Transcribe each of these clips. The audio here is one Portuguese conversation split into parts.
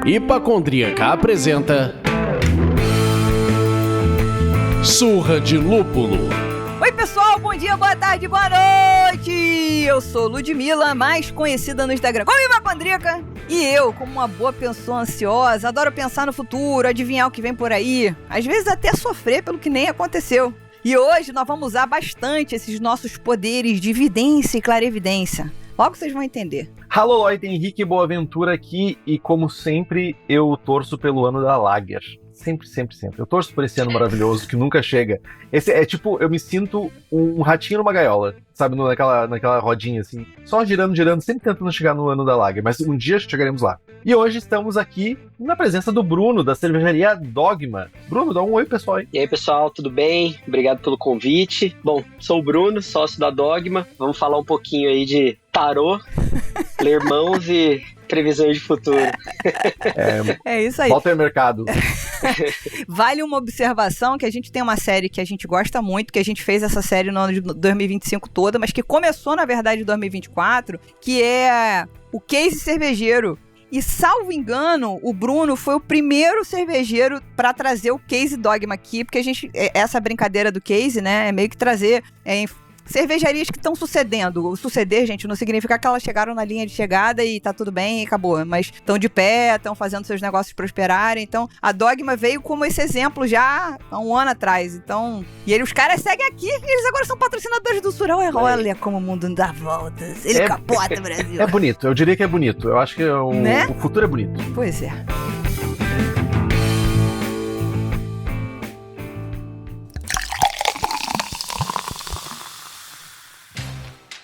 Hipacondríaca apresenta Surra de Lúpulo. Oi pessoal, bom dia, boa tarde, boa noite! Eu sou Ludmilla, mais conhecida no Instagram como Hipacondríaca. E eu, como uma boa pessoa ansiosa, adoro pensar no futuro, adivinhar o que vem por aí. Às vezes até sofrer pelo que nem aconteceu. E hoje nós vamos usar bastante esses nossos poderes de vidência e clarevidência. Logo vocês vão entender. Alô, Lloyd, Henrique Boaventura aqui e, como sempre, eu torço pelo ano da Lager. Sempre. Eu torço por esse ano maravilhoso que nunca chega. Esse é tipo, eu me sinto um ratinho numa gaiola, sabe? Naquela rodinha assim. Só girando, sempre tentando chegar no ano da Lager. Mas um dia chegaremos lá. E hoje estamos aqui na presença do Bruno, da cervejaria Dogma. Bruno, dá um oi, pessoal aí. E aí, pessoal, tudo bem? Obrigado pelo convite. Bom, sou o Bruno, sócio da Dogma. Vamos falar um pouquinho aí de tarô, ler mãos e previsões de futuro. É isso aí. Volta ao mercado. Vale uma observação que a gente tem uma série que a gente gosta muito, que a gente fez essa série no ano de 2025 toda, mas que começou, na verdade, em 2024, que é o Case Cervejeiro. E, salvo engano, o Bruno foi o primeiro cervejeiro para trazer o Case Dogma aqui, porque essa brincadeira do Case, né, é meio que trazer cervejarias que estão sucedendo. O suceder, gente, não significa que elas chegaram na linha de chegada e tá tudo bem e acabou. Mas estão de pé, estão fazendo seus negócios prosperarem. Então, a Dogma veio como esse exemplo já há um ano atrás. Então, os caras seguem aqui e eles agora são patrocinadores do Surão. Olha como o mundo dá voltas. Ele capota o Brasil. É bonito, eu diria que é bonito. Eu acho que o futuro é bonito. Pois é.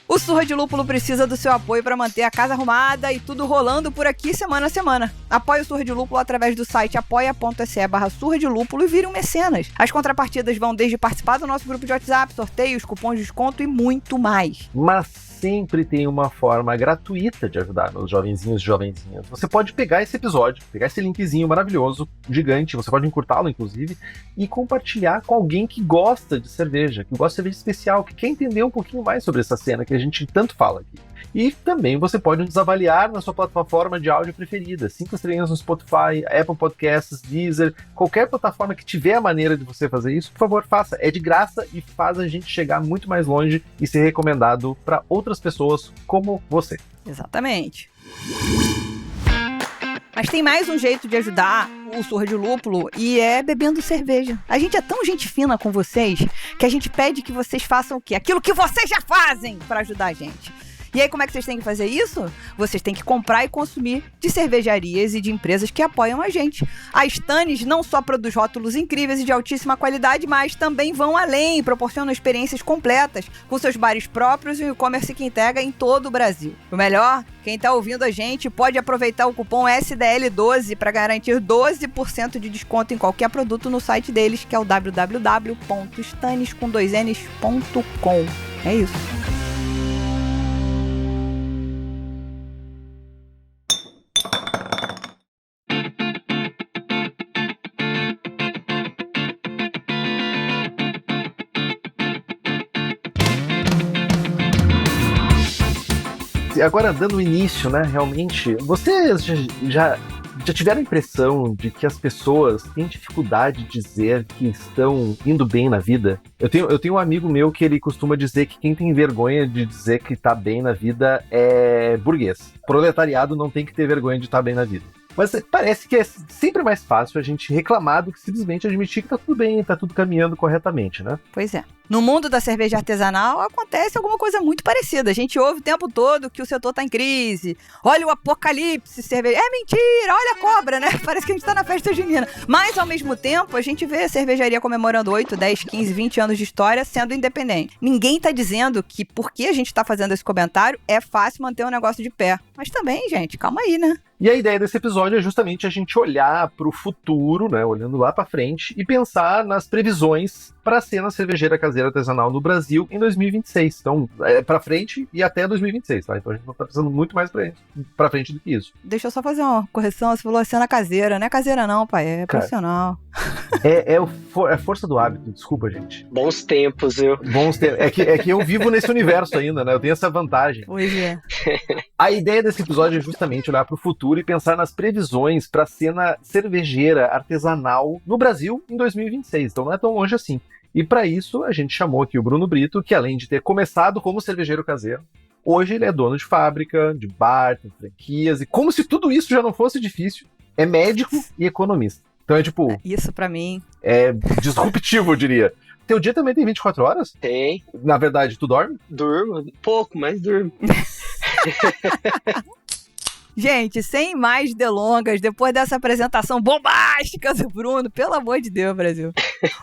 O Surra de Lúpulo precisa do seu apoio para manter a casa arrumada e tudo rolando por aqui semana a semana. Apoie o Surra de Lúpulo através do site apoia.se/surra de lúpulo e vire um mecenas. As contrapartidas vão desde participar do nosso grupo de WhatsApp, sorteios, cupons de desconto e muito mais. Mas sempre tem uma forma gratuita de ajudar meus jovenzinhos e jovenzinhas. Você pode pegar esse episódio, pegar esse linkzinho maravilhoso, gigante, você pode encurtá-lo, inclusive, e compartilhar com alguém que gosta de cerveja, que gosta de cerveja especial, que quer entender um pouquinho mais sobre essa cena que a gente tanto fala aqui. E também você pode nos avaliar na sua plataforma de áudio preferida. 5 estrelinhas no Spotify, Apple Podcasts, Deezer, qualquer plataforma que tiver a maneira de você fazer isso, por favor, faça. É de graça e faz a gente chegar muito mais longe e ser recomendado para outras pessoas como você. Exatamente. Mas tem mais um jeito de ajudar o Surra de Lúpulo e é bebendo cerveja. A gente é tão gente fina com vocês que a gente pede que vocês façam o quê? Aquilo que vocês já fazem para ajudar a gente. E aí, como é que vocês têm que fazer isso? Vocês têm que comprar e consumir de cervejarias e de empresas que apoiam a gente. A Stannis não só produz rótulos incríveis e de altíssima qualidade, mas também vão além, proporcionam experiências completas, com seus bares próprios e o e-commerce que integra em todo o Brasil. O melhor, quem está ouvindo a gente pode aproveitar o cupom SDL12 para garantir 12% de desconto em qualquer produto no site deles, que é o www.stannis.com. É isso. Agora, dando início, né, realmente, vocês já tiveram a impressão de que as pessoas têm dificuldade de dizer que estão indo bem na vida? Eu tenho um amigo meu que ele costuma dizer que quem tem vergonha de dizer que tá bem na vida é burguês. Proletariado não tem que ter vergonha de estar bem na vida. Mas parece que é sempre mais fácil a gente reclamar do que simplesmente admitir que tá tudo bem, tá tudo caminhando corretamente, né? Pois é. No mundo da cerveja artesanal acontece alguma coisa muito parecida. A gente ouve o tempo todo que o setor tá em crise. Olha o apocalipse cerveja. É mentira, olha a cobra, né? Parece que a gente tá na festa junina. Mas, ao mesmo tempo, a gente vê a cervejaria comemorando 8, 10, 15, 20 anos de história sendo independente. Ninguém tá dizendo que porque a gente tá fazendo esse comentário é fácil manter um negócio de pé. Mas também, gente, calma aí, né? E a ideia desse episódio é justamente a gente olhar para o futuro, né, olhando lá para frente, e pensar nas previsões para a cena cervejeira caseira artesanal no Brasil em 2026. Então, para frente e até 2026, tá? Então a gente não tá precisando muito mais para frente do que isso. Deixa eu só fazer uma correção. Você falou a cena caseira. Não é caseira não, pai. É profissional. É força do hábito, desculpa, gente. Bons tempos, viu? Bons tempos. É que eu vivo nesse universo ainda, né? Eu tenho essa vantagem. Pois é. A ideia desse episódio é justamente olhar para o futuro e pensar nas previsões para a cena cervejeira artesanal no Brasil em 2026. Então não é tão longe assim. E para isso, a gente chamou aqui o Bruno Brito, que além de ter começado como cervejeiro caseiro, hoje ele é dono de fábrica, de bar, tem franquias, e como se tudo isso já não fosse difícil, é médico e economista. Então é tipo... Isso pra mim... É disruptivo, eu diria. Teu dia também tem 24 horas? Tem. Na verdade, tu dorme? Durmo. Pouco, mas durmo. Gente, sem mais delongas, depois dessa apresentação bombástica do Bruno, pelo amor de Deus, Brasil.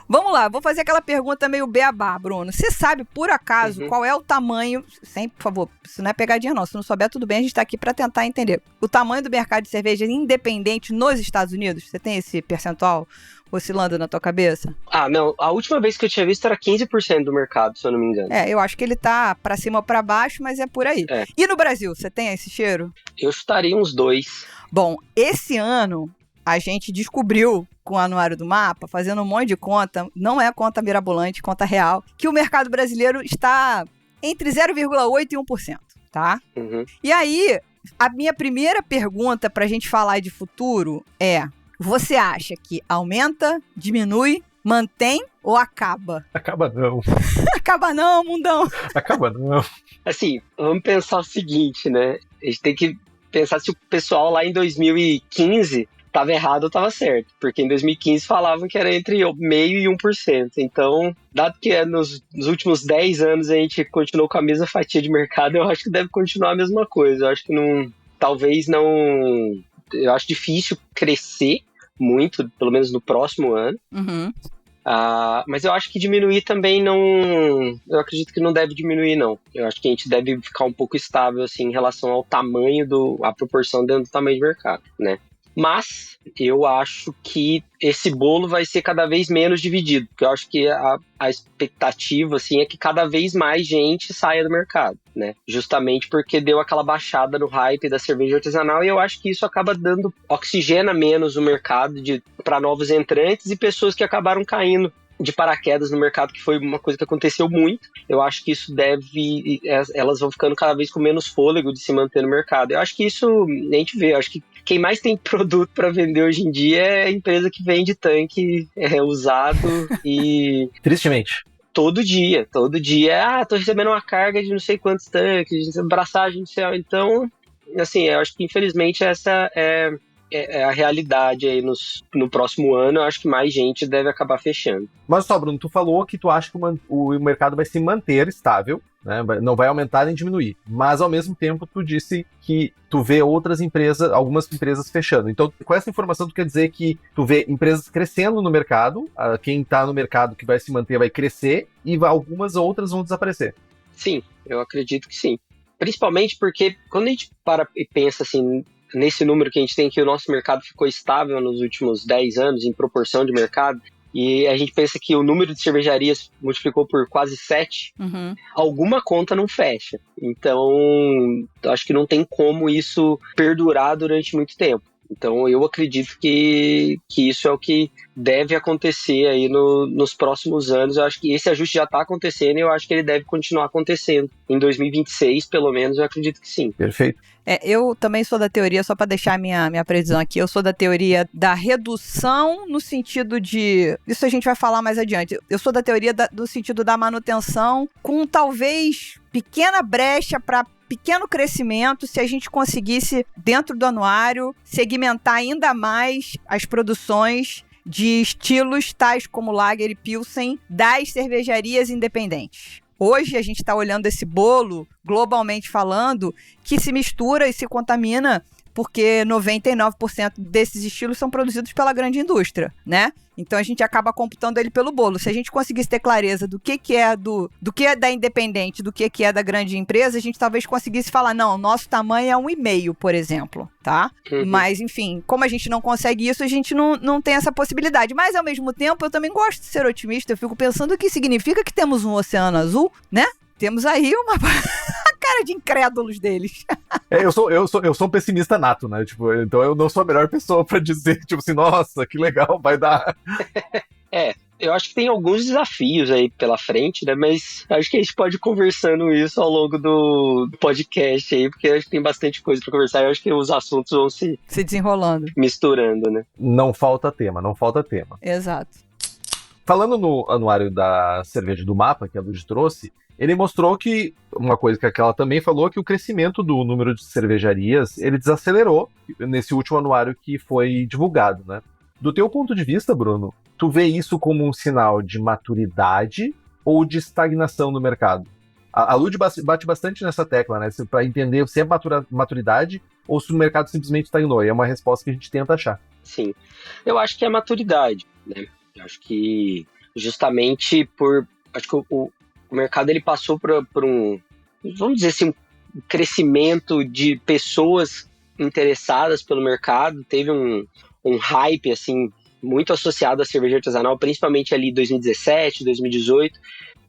Vamos lá, vou fazer aquela pergunta meio beabá, Bruno. Você sabe, por acaso, qual é o tamanho... Sempre, por favor, isso não é pegadinha não. Se não souber, tudo bem, a gente tá aqui pra tentar entender. O tamanho do mercado de cerveja independente nos Estados Unidos? Você tem esse percentual oscilando na tua cabeça? Ah, não. A última vez que eu tinha visto era 15% do mercado, se eu não me engano. Eu acho que ele tá pra cima ou pra baixo, mas é por aí. É. E no Brasil, você tem esse cheiro? Eu chutaria uns 2. Bom, esse ano a gente descobriu com o Anuário do Mapa, fazendo um monte de conta, não é conta mirabolante, conta real, que o mercado brasileiro está entre 0,8% e 1%, tá? E aí, a minha primeira pergunta pra gente falar de futuro é: você acha que aumenta, diminui, mantém ou acaba? Acaba não. Acaba não, mundão. Acaba não. Assim, vamos pensar o seguinte, né? A gente tem que pensar se o pessoal lá em 2015 estava errado ou estava certo. Porque em 2015 falavam que era entre 0,5% e 1%. Então, dado que nos últimos 10 anos a gente continuou com a mesma fatia de mercado, eu acho que deve continuar a mesma coisa. Eu acho que talvez não... Eu acho difícil crescer muito, pelo menos no próximo ano. Mas eu acho que diminuir também não... Eu acredito que não deve diminuir, não. Eu acho que a gente deve ficar um pouco estável, assim, em relação ao tamanho, a proporção dentro do tamanho de mercado, né? Mas eu acho que esse bolo vai ser cada vez menos dividido, porque eu acho que a expectativa, assim, é que cada vez mais gente saia do mercado, né? Justamente porque deu aquela baixada no hype da cerveja artesanal, e eu acho que isso acaba oxigena menos o mercado para novos entrantes e pessoas que acabaram caindo de paraquedas no mercado, que foi uma coisa que aconteceu muito. Eu acho que isso elas vão ficando cada vez com menos fôlego de se manter no mercado. Eu acho que isso a gente vê. Eu acho que quem mais tem produto para vender hoje em dia é a empresa que vende tanque usado e... Tristemente. Todo dia. Tô recebendo uma carga de não sei quantos tanques, de braçagem do céu. Então, assim, eu acho que infelizmente essa é a realidade aí no próximo ano. Eu acho que mais gente deve acabar fechando. Mas só, Bruno, tu falou que tu acha que o mercado vai se manter estável, né? Não vai aumentar nem diminuir. Mas, ao mesmo tempo, tu disse que tu vê algumas empresas fechando. Então, com essa informação, tu quer dizer que tu vê empresas crescendo no mercado, quem tá no mercado que vai se manter vai crescer, e algumas outras vão desaparecer. Sim, eu acredito que sim. Principalmente porque, quando a gente para e pensa assim... Nesse número que a gente tem, que o nosso mercado ficou estável nos últimos 10 anos em proporção de mercado, e a gente pensa que o número de cervejarias multiplicou por quase 7, alguma conta não fecha. Então, acho que não tem como isso perdurar durante muito tempo. Então, eu acredito que isso é o que deve acontecer aí nos próximos anos. Eu acho que esse ajuste já está acontecendo e eu acho que ele deve continuar acontecendo. Em 2026, pelo menos, eu acredito que sim. Perfeito. Eu também sou da teoria, só para deixar minha previsão aqui, eu sou da teoria da redução no sentido de... Isso a gente vai falar mais adiante. Eu sou da teoria do sentido da manutenção, com talvez pequena brecha para pequeno crescimento, se a gente conseguisse, dentro do anuário, segmentar ainda mais as produções de estilos tais como Lager e Pilsen das cervejarias independentes. Hoje a gente está olhando esse bolo, globalmente falando, que se mistura e se contamina porque 99% desses estilos são produzidos pela grande indústria, né? Então a gente acaba computando ele pelo bolo. Se a gente conseguisse ter clareza do que é do que é da independente, do que é da grande empresa, a gente talvez conseguisse falar, não, nosso tamanho é 1,5, por exemplo, tá? Mas, enfim, como a gente não consegue isso, a gente não tem essa possibilidade. Mas, ao mesmo tempo, eu também gosto de ser otimista. Eu fico pensando o que significa que temos um oceano azul, né? Temos aí uma cara de incrédulos deles. Eu sou um pessimista nato, né? Tipo, então eu não sou a melhor pessoa pra dizer, tipo assim, nossa, que legal, vai dar. Eu acho que tem alguns desafios aí pela frente, né? Mas acho que a gente pode ir conversando isso ao longo do podcast aí, porque acho que tem bastante coisa pra conversar. Eu acho que os assuntos vão se desenrolando, misturando, né? Não falta tema. Exato. Falando no anuário da cerveja do Mapa, que a Lud trouxe, ele mostrou que, uma coisa que ela também falou, que o crescimento do número de cervejarias, ele desacelerou nesse último anuário que foi divulgado, né? Do teu ponto de vista, Bruno, tu vê isso como um sinal de maturidade ou de estagnação no mercado? A Lud bate bastante nessa tecla, né? Para entender se é maturidade ou se o mercado simplesmente estagnou. E é uma resposta que a gente tenta achar. Sim, eu acho que é maturidade, né? Eu acho que justamente acho que o mercado ele passou por um, vamos dizer assim, um crescimento de pessoas interessadas pelo mercado, teve um hype, assim, muito associado à cerveja artesanal, principalmente ali 2017, 2018.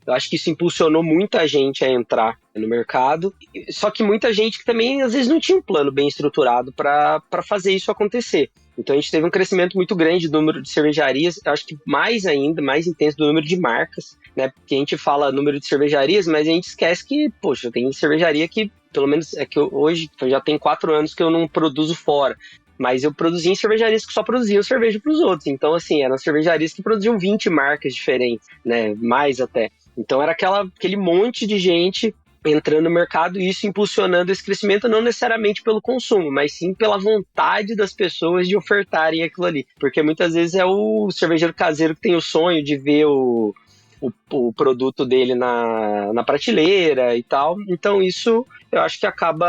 Eu acho que isso impulsionou muita gente a entrar no mercado, só que muita gente que também, às vezes, não tinha um plano bem estruturado para fazer isso acontecer. Então a gente teve um crescimento muito grande do número de cervejarias, eu acho que mais ainda, mais intenso do número de marcas, né? Porque a gente fala número de cervejarias, mas a gente esquece que, poxa, tem cervejaria que, pelo menos, é que hoje eu já tenho 4 anos que eu não produzo fora. Mas eu produzia em cervejarias que só produziam cerveja para os outros. Então, assim, eram cervejarias que produziam 20 marcas diferentes, né? Mais até. Então era aquele monte de gente entrando no mercado e isso impulsionando esse crescimento não necessariamente pelo consumo, mas sim pela vontade das pessoas de ofertarem aquilo ali. Porque muitas vezes é o cervejeiro caseiro que tem o sonho de ver o produto dele na prateleira e tal. Então isso eu acho que acaba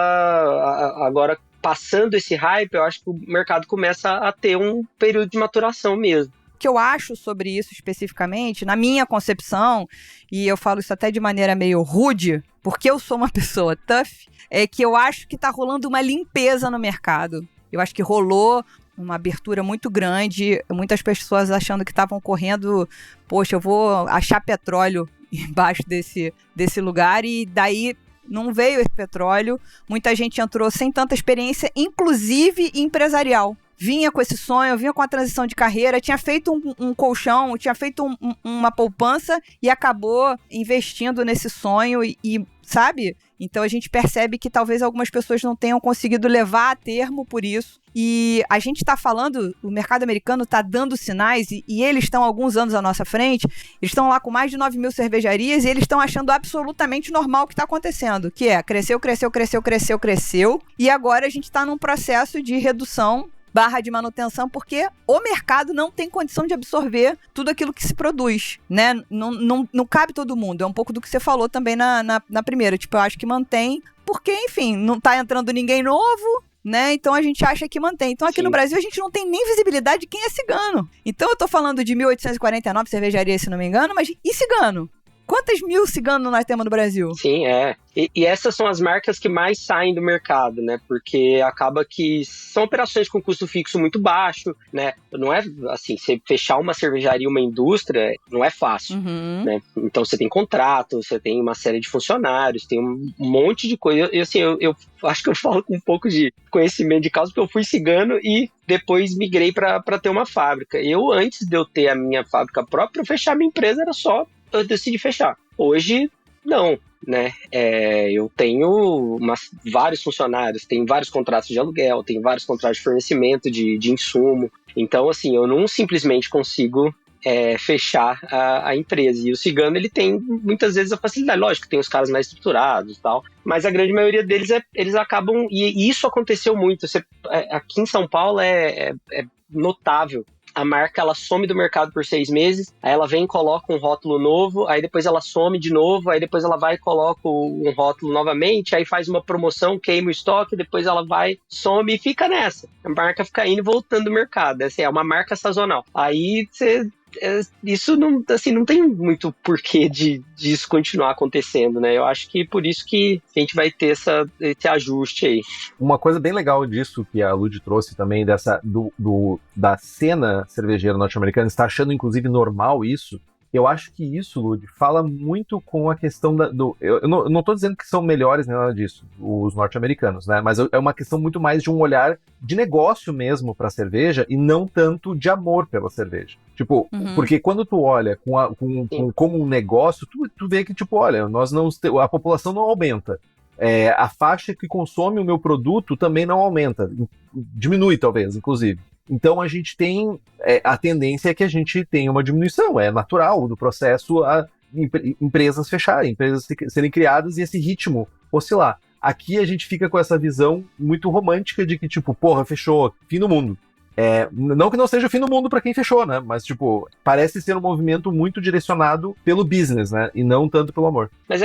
agora passando esse hype, eu acho que o mercado começa a ter um período de maturação mesmo. O que eu acho sobre isso especificamente, na minha concepção, e eu falo isso até de maneira meio rude, porque eu sou uma pessoa tough, é que eu acho que tá rolando uma limpeza no mercado. Eu acho que rolou uma abertura muito grande, muitas pessoas achando que estavam correndo, poxa, eu vou achar petróleo embaixo desse lugar, e daí não veio esse petróleo, muita gente entrou sem tanta experiência, inclusive empresarial. Vinha com esse sonho, vinha com a transição de carreira, tinha feito um colchão, tinha feito uma poupança e acabou investindo nesse sonho e sabe? Então a gente percebe que talvez algumas pessoas não tenham conseguido levar a termo por isso. E a gente está falando, o mercado americano está dando sinais e eles estão alguns anos à nossa frente, eles estão lá com mais de 9 mil cervejarias e eles estão achando absolutamente normal o que está acontecendo, que é cresceu, e agora a gente está num processo de redução / de manutenção, porque o mercado não tem condição de absorver tudo aquilo que se produz, né? Não cabe todo mundo. É um pouco do que você falou também na primeira. Tipo, eu acho que mantém, porque, enfim, não tá entrando ninguém novo, né? Então a gente acha que mantém. Então aqui Sim. No Brasil a gente não tem nem visibilidade de quem é cigano. Então eu tô falando de 1849 cervejarias, se não me engano, mas e cigano? Quantas mil ciganos nós temos no Brasil? Sim, é. E essas são as marcas que mais saem do mercado, né? Porque acaba que são operações com custo fixo muito baixo, né? Não é assim, você fechar uma cervejaria, uma indústria, não é fácil, né? Então você tem contrato, você tem uma série de funcionários, tem um monte de coisa. Eu acho que eu falo com um pouco de conhecimento de causa, porque eu fui cigano e depois migrei para ter uma fábrica. Antes de eu ter a minha fábrica própria, eu fechar minha empresa era só eu decidi fechar. Hoje, não, né? Eu tenho vários funcionários, tenho vários contratos de aluguel, tenho vários contratos de fornecimento de insumo. Então, assim, eu não simplesmente consigo fechar a empresa. E o cigano, ele tem muitas vezes a facilidade. Lógico, tem os caras mais estruturados e tal, mas a grande maioria deles, eles acabam... E isso aconteceu muito. Aqui em São Paulo é notável a marca ela some do mercado por 6 meses, aí ela vem e coloca um rótulo novo, aí depois ela some de novo, aí depois ela vai e coloca um rótulo novamente, aí faz uma promoção, queima o estoque, depois ela vai, some e fica nessa. A marca fica indo e voltando do mercado. Essa é uma marca sazonal. Aí isso não, assim, não tem muito porquê disso continuar acontecendo, né? Eu acho que por isso que a gente vai ter esse ajuste aí. Uma coisa bem legal disso que a Lud trouxe também, da cena cervejeira norte-americana, está achando inclusive normal isso. Eu acho que isso, Lud, fala muito com a questão eu não estou dizendo que são melhores nem nada disso, os norte-americanos, né? Mas é uma questão muito mais de um olhar de negócio mesmo para a cerveja e não tanto de amor pela cerveja. Tipo, porque quando tu olha como um negócio, tu vê que, tipo, olha, a população não aumenta. A faixa que consome o meu produto também não aumenta. Diminui, talvez, inclusive. Então a gente tem a tendência é que a gente tenha uma diminuição, é natural do processo a empresas fecharem, empresas serem criadas e esse ritmo oscilar. Aqui a gente fica com essa visão muito romântica de que, tipo, porra, fechou, fim do mundo. Não que não seja o fim do mundo para quem fechou, né? Mas, tipo, parece ser um movimento muito direcionado pelo business, né? E não tanto pelo amor. Mas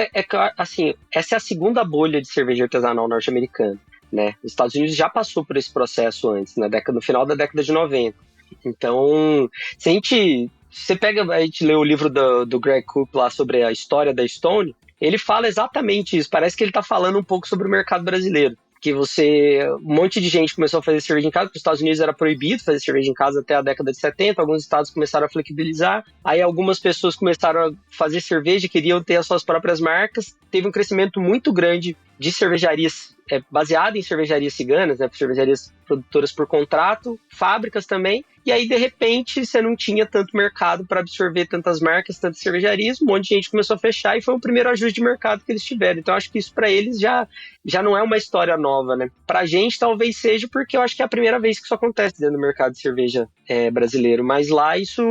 assim, essa é a segunda bolha de cerveja artesanal norte-americana. Né? Os Estados Unidos já passou por esse processo antes, no final da década de 90. Então, se a gente lê o livro do Greg Koop lá sobre a história da Stone, ele fala exatamente isso. Parece que ele está falando um pouco sobre o mercado brasileiro. Que um monte de gente começou a fazer cerveja em casa, porque os Estados Unidos era proibido fazer cerveja em casa até a década de 70, alguns estados começaram a flexibilizar, aí algumas pessoas começaram a fazer cerveja, queriam ter as suas próprias marcas, teve um crescimento muito grande de cervejarias baseado em cervejarias ciganas, né, cervejarias produtoras por contrato, fábricas também, e aí de repente você não tinha tanto mercado para absorver tantas marcas, tantas cervejarias, um monte de gente começou a fechar e foi o primeiro ajuste de mercado que eles tiveram. Então acho que isso para eles já não é uma história nova, né? Pra gente talvez seja porque eu acho que é a primeira vez que isso acontece dentro do mercado de cerveja brasileiro, mas lá isso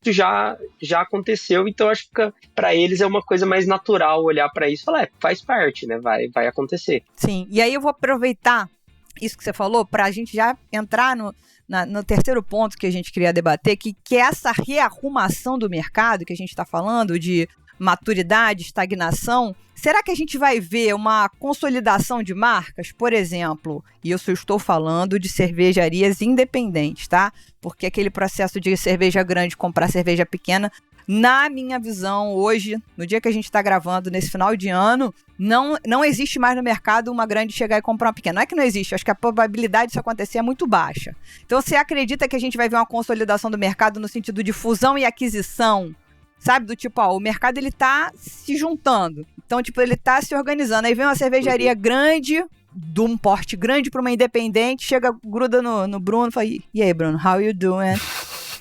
já aconteceu, então acho que para eles é uma coisa mais natural olhar para isso e falar, faz parte, né? Vai acontecer. Sim, e aí eu vou aproveitar isso que você falou para a gente já entrar no terceiro ponto que a gente queria debater, que é essa rearrumação do mercado que a gente está falando, de maturidade, estagnação. Será que a gente vai ver uma consolidação de marcas, por exemplo, e eu só estou falando de cervejarias independentes, tá? Porque aquele processo de cerveja grande comprar cerveja pequena, na minha visão, hoje, no dia que a gente está gravando, nesse final de ano, não existe mais no mercado uma grande chegar e comprar uma pequena. Não é que não existe, acho que a probabilidade disso acontecer é muito baixa. Então, você acredita que a gente vai ver uma consolidação do mercado no sentido de fusão e aquisição? Sabe, do tipo, o mercado ele tá se juntando. Então, tipo, ele tá se organizando. Aí vem uma cervejaria grande, de um porte grande para uma independente, chega, gruda no Bruno e fala, e aí, Bruno, how you doing?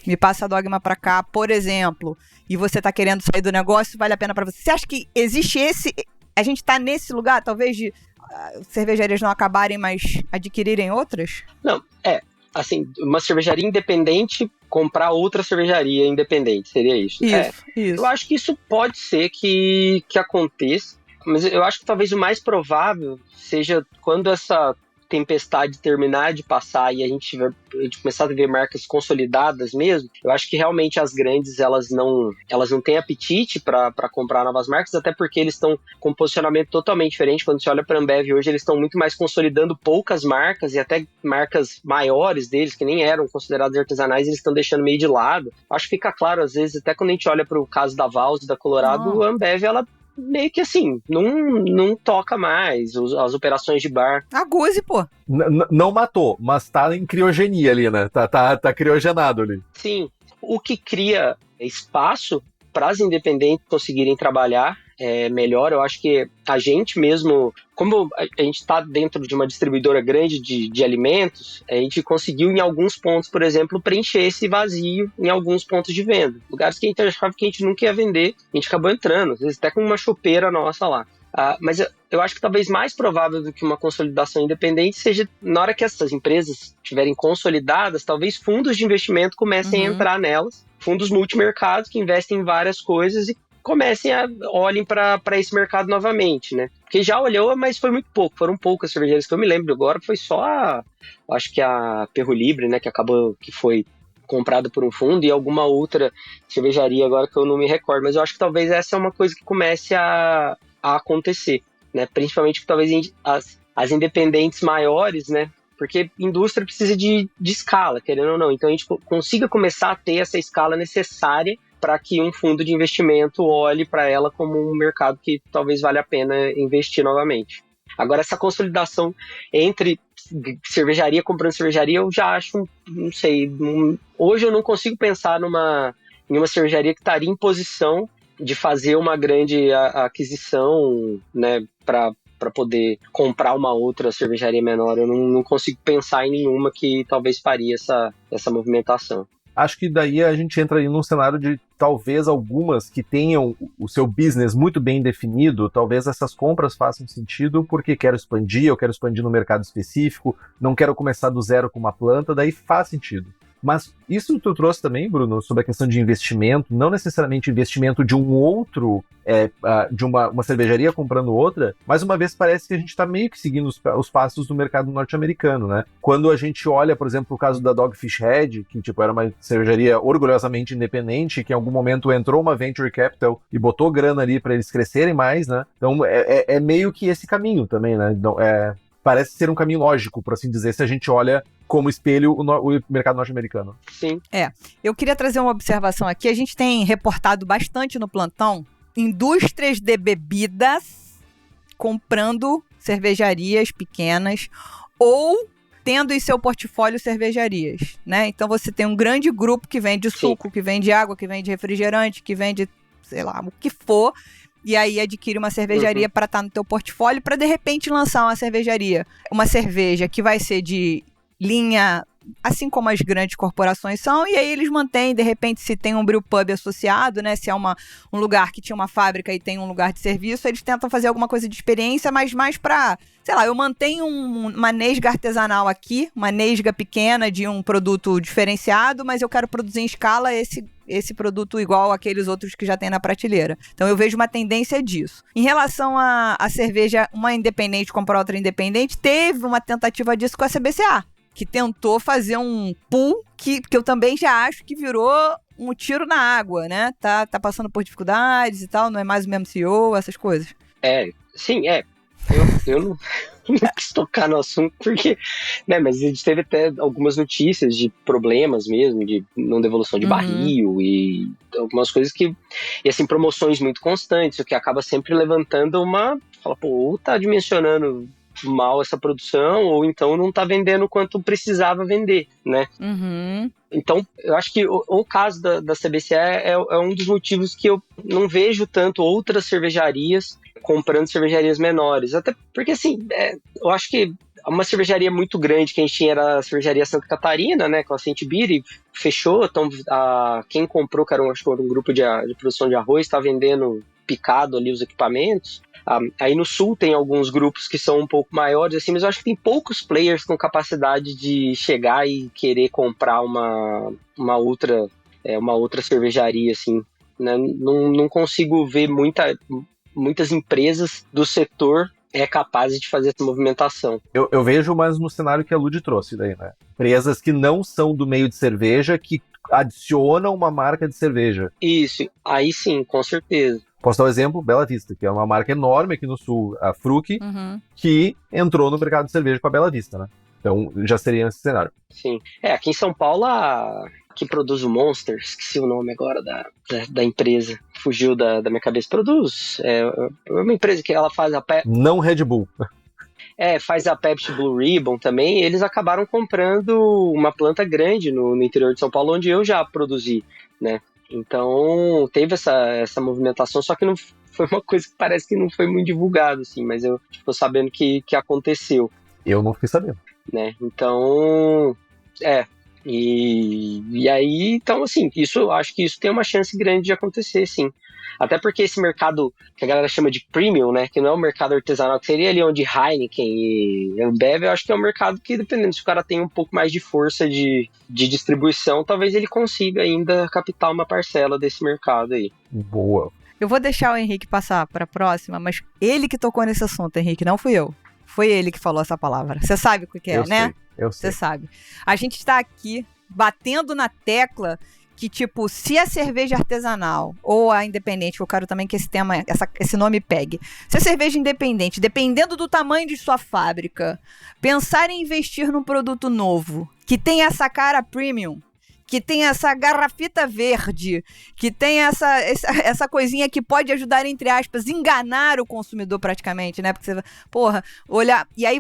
Me passa a Dogma pra cá, por exemplo, e você tá querendo sair do negócio, vale a pena pra você. Você acha que existe a gente tá nesse lugar, talvez, de cervejarias não acabarem, mas adquirirem outras? Não, assim, uma cervejaria independente comprar outra cervejaria independente, seria isso. Isso. Eu acho que isso pode ser que aconteça, mas eu acho que talvez o mais provável seja quando essa tempestade terminar de passar e a gente começar a ver marcas consolidadas mesmo. Eu acho que realmente as grandes elas não têm apetite para comprar novas marcas, até porque eles estão com um posicionamento totalmente diferente. Quando você olha para a Ambev hoje, eles estão muito mais consolidando poucas marcas e até marcas maiores deles, que nem eram consideradas artesanais, eles estão deixando meio de lado. Acho que fica claro, às vezes, até quando a gente olha para o caso da Vals e da Colorado, a Ambev, ela meio que assim, não toca mais as operações de bar. A Guzi, pô. Não matou, mas tá em criogenia ali, né? Tá criogenado ali. Sim. O que cria espaço para as independentes conseguirem trabalhar melhor. Eu acho que a gente mesmo, como a gente está dentro de uma distribuidora grande de alimentos, a gente conseguiu em alguns pontos, por exemplo, preencher esse vazio em alguns pontos de venda. Lugares que a gente achava que a gente nunca ia vender, a gente acabou entrando, às vezes até com uma chopeira nossa lá. Mas eu acho que talvez mais provável do que uma consolidação independente seja na hora que essas empresas estiverem consolidadas, talvez fundos de investimento comecem a entrar nelas, fundos multimercados que investem em várias coisas e comecem olhem para esse mercado novamente, né? Porque já olhou, mas foi muito pouco, foram poucas cervejarias que eu me lembro agora, foi só acho que a Perro Libre, né, que acabou, que foi comprada por um fundo, e alguma outra cervejaria agora que eu não me recordo, mas eu acho que talvez essa é uma coisa que comece a acontecer, né? Principalmente que talvez as independentes maiores, né? Porque indústria precisa de escala, querendo ou não. Então a gente consiga começar a ter essa escala necessária para que um fundo de investimento olhe para ela como um mercado que talvez valha a pena investir novamente. Agora, essa consolidação entre cervejaria comprando cervejaria, eu já acho, não sei, hoje eu não consigo pensar em uma cervejaria que estaria em posição de fazer uma grande aquisição, né, para poder comprar uma outra cervejaria menor. Eu não consigo pensar em nenhuma que talvez faria essa movimentação. Acho que daí a gente entra aí num cenário de talvez algumas que tenham o seu business muito bem definido, talvez essas compras façam sentido porque eu quero expandir no mercado específico, não quero começar do zero com uma planta, daí faz sentido. Mas isso tu trouxe também, Bruno, sobre a questão de investimento, não necessariamente investimento de um outro, de uma cervejaria comprando outra, mas uma vez parece que a gente está meio que seguindo os passos do mercado norte-americano, né? Quando a gente olha, por exemplo, o caso da Dogfish Head, que era uma cervejaria orgulhosamente independente, que em algum momento entrou uma venture capital e botou grana ali para eles crescerem mais, né? Então é meio que esse caminho também, né? Então, parece ser um caminho lógico, por assim dizer, se a gente olha como espelho o mercado norte-americano. Sim. Eu queria trazer uma observação aqui. A gente tem reportado bastante no plantão indústrias de bebidas comprando cervejarias pequenas ou tendo em seu portfólio cervejarias, né? Então você tem um grande grupo que vende suco, que vende água, que vende refrigerante, que vende, sei lá, o que for, e aí adquire uma cervejaria para estar no teu portfólio, para de repente lançar uma cerveja que vai ser de linha, assim como as grandes corporações são, e aí eles mantêm, de repente, se tem um brewpub associado, né, se é um lugar que tinha uma fábrica e tem um lugar de serviço, eles tentam fazer alguma coisa de experiência, mas mais pra, sei lá, eu mantenho uma nesga artesanal aqui, uma nesga pequena de um produto diferenciado, mas eu quero produzir em escala esse produto igual àqueles outros que já tem na prateleira. Então eu vejo uma tendência disso. Em relação à cerveja, uma independente comprar outra independente, teve uma tentativa disso com a CBCA, que tentou fazer um pool que eu também já acho que virou um tiro na água, né? Tá passando por dificuldades e tal, não é mais o mesmo CEO, essas coisas. Eu não quis tocar no assunto porque, né, mas a gente teve até algumas notícias de problemas mesmo, de não devolução de barril e algumas coisas e assim, promoções muito constantes, o que acaba sempre levantando ou tá dimensionando mal essa produção, ou então não tá vendendo quanto precisava vender, né? Então, eu acho que o caso da CBCE é um dos motivos que eu não vejo tanto outras cervejarias comprando cervejarias menores, até porque, assim, eu acho que uma cervejaria muito grande que a gente tinha era a cervejaria Santa Catarina, né, com a Saint Beer, e fechou, então quem comprou, que era um grupo de produção de arroz, tá vendendo picado ali os equipamentos. Aí no sul tem alguns grupos que são um pouco maiores, assim, mas eu acho que tem poucos players com capacidade de chegar e querer comprar uma outra cervejaria, assim, né? Não consigo ver muitas empresas do setor capazes de fazer essa movimentação. Eu vejo mais no cenário que a Lud trouxe daí, né? Empresas que não são do meio de cerveja, que adicionam uma marca de cerveja. Isso, aí sim, com certeza. Posso dar um exemplo? Bela Vista, que é uma marca enorme aqui no sul, a Fruc, que entrou no mercado de cerveja com a Bela Vista, né? Então já seria nesse cenário. Sim. Aqui em São Paulo, que produz o Monster, esqueci o nome agora da empresa, fugiu da minha cabeça. Produz, é uma empresa que ela faz Não Red Bull. Faz a Pepsi Blue Ribbon também. Eles acabaram comprando uma planta grande no interior de São Paulo, onde eu já produzi, né? Então, teve essa movimentação, só que não foi uma coisa que parece que não foi muito divulgado, assim, mas eu tô sabendo que aconteceu. Eu não fiquei sabendo. Né? Então, e aí, então, assim, eu acho que isso tem uma chance grande de acontecer, sim. Até porque esse mercado que a galera chama de premium, né, que não é um mercado artesanal, que seria ali onde Heineken e Ambev, eu acho que é um mercado que, dependendo se o cara tem um pouco mais de força de distribuição, talvez ele consiga ainda captar uma parcela desse mercado aí. Boa. Eu vou deixar o Henrique passar para a próxima, mas ele que tocou nesse assunto, Henrique, não fui eu. Foi ele que falou essa palavra. Você sabe o que é, né? Eu sei. Você sabe. A gente está aqui batendo na tecla que, tipo, se a cerveja artesanal ou a independente, eu quero também que esse nome pegue. Se a cerveja independente, dependendo do tamanho de sua fábrica, pensar em investir num produto novo, que tem essa cara premium, que tem essa garrafita verde, que tem essa coisinha que pode ajudar, entre aspas, enganar o consumidor praticamente, né? Porque você, porra, olhar... E aí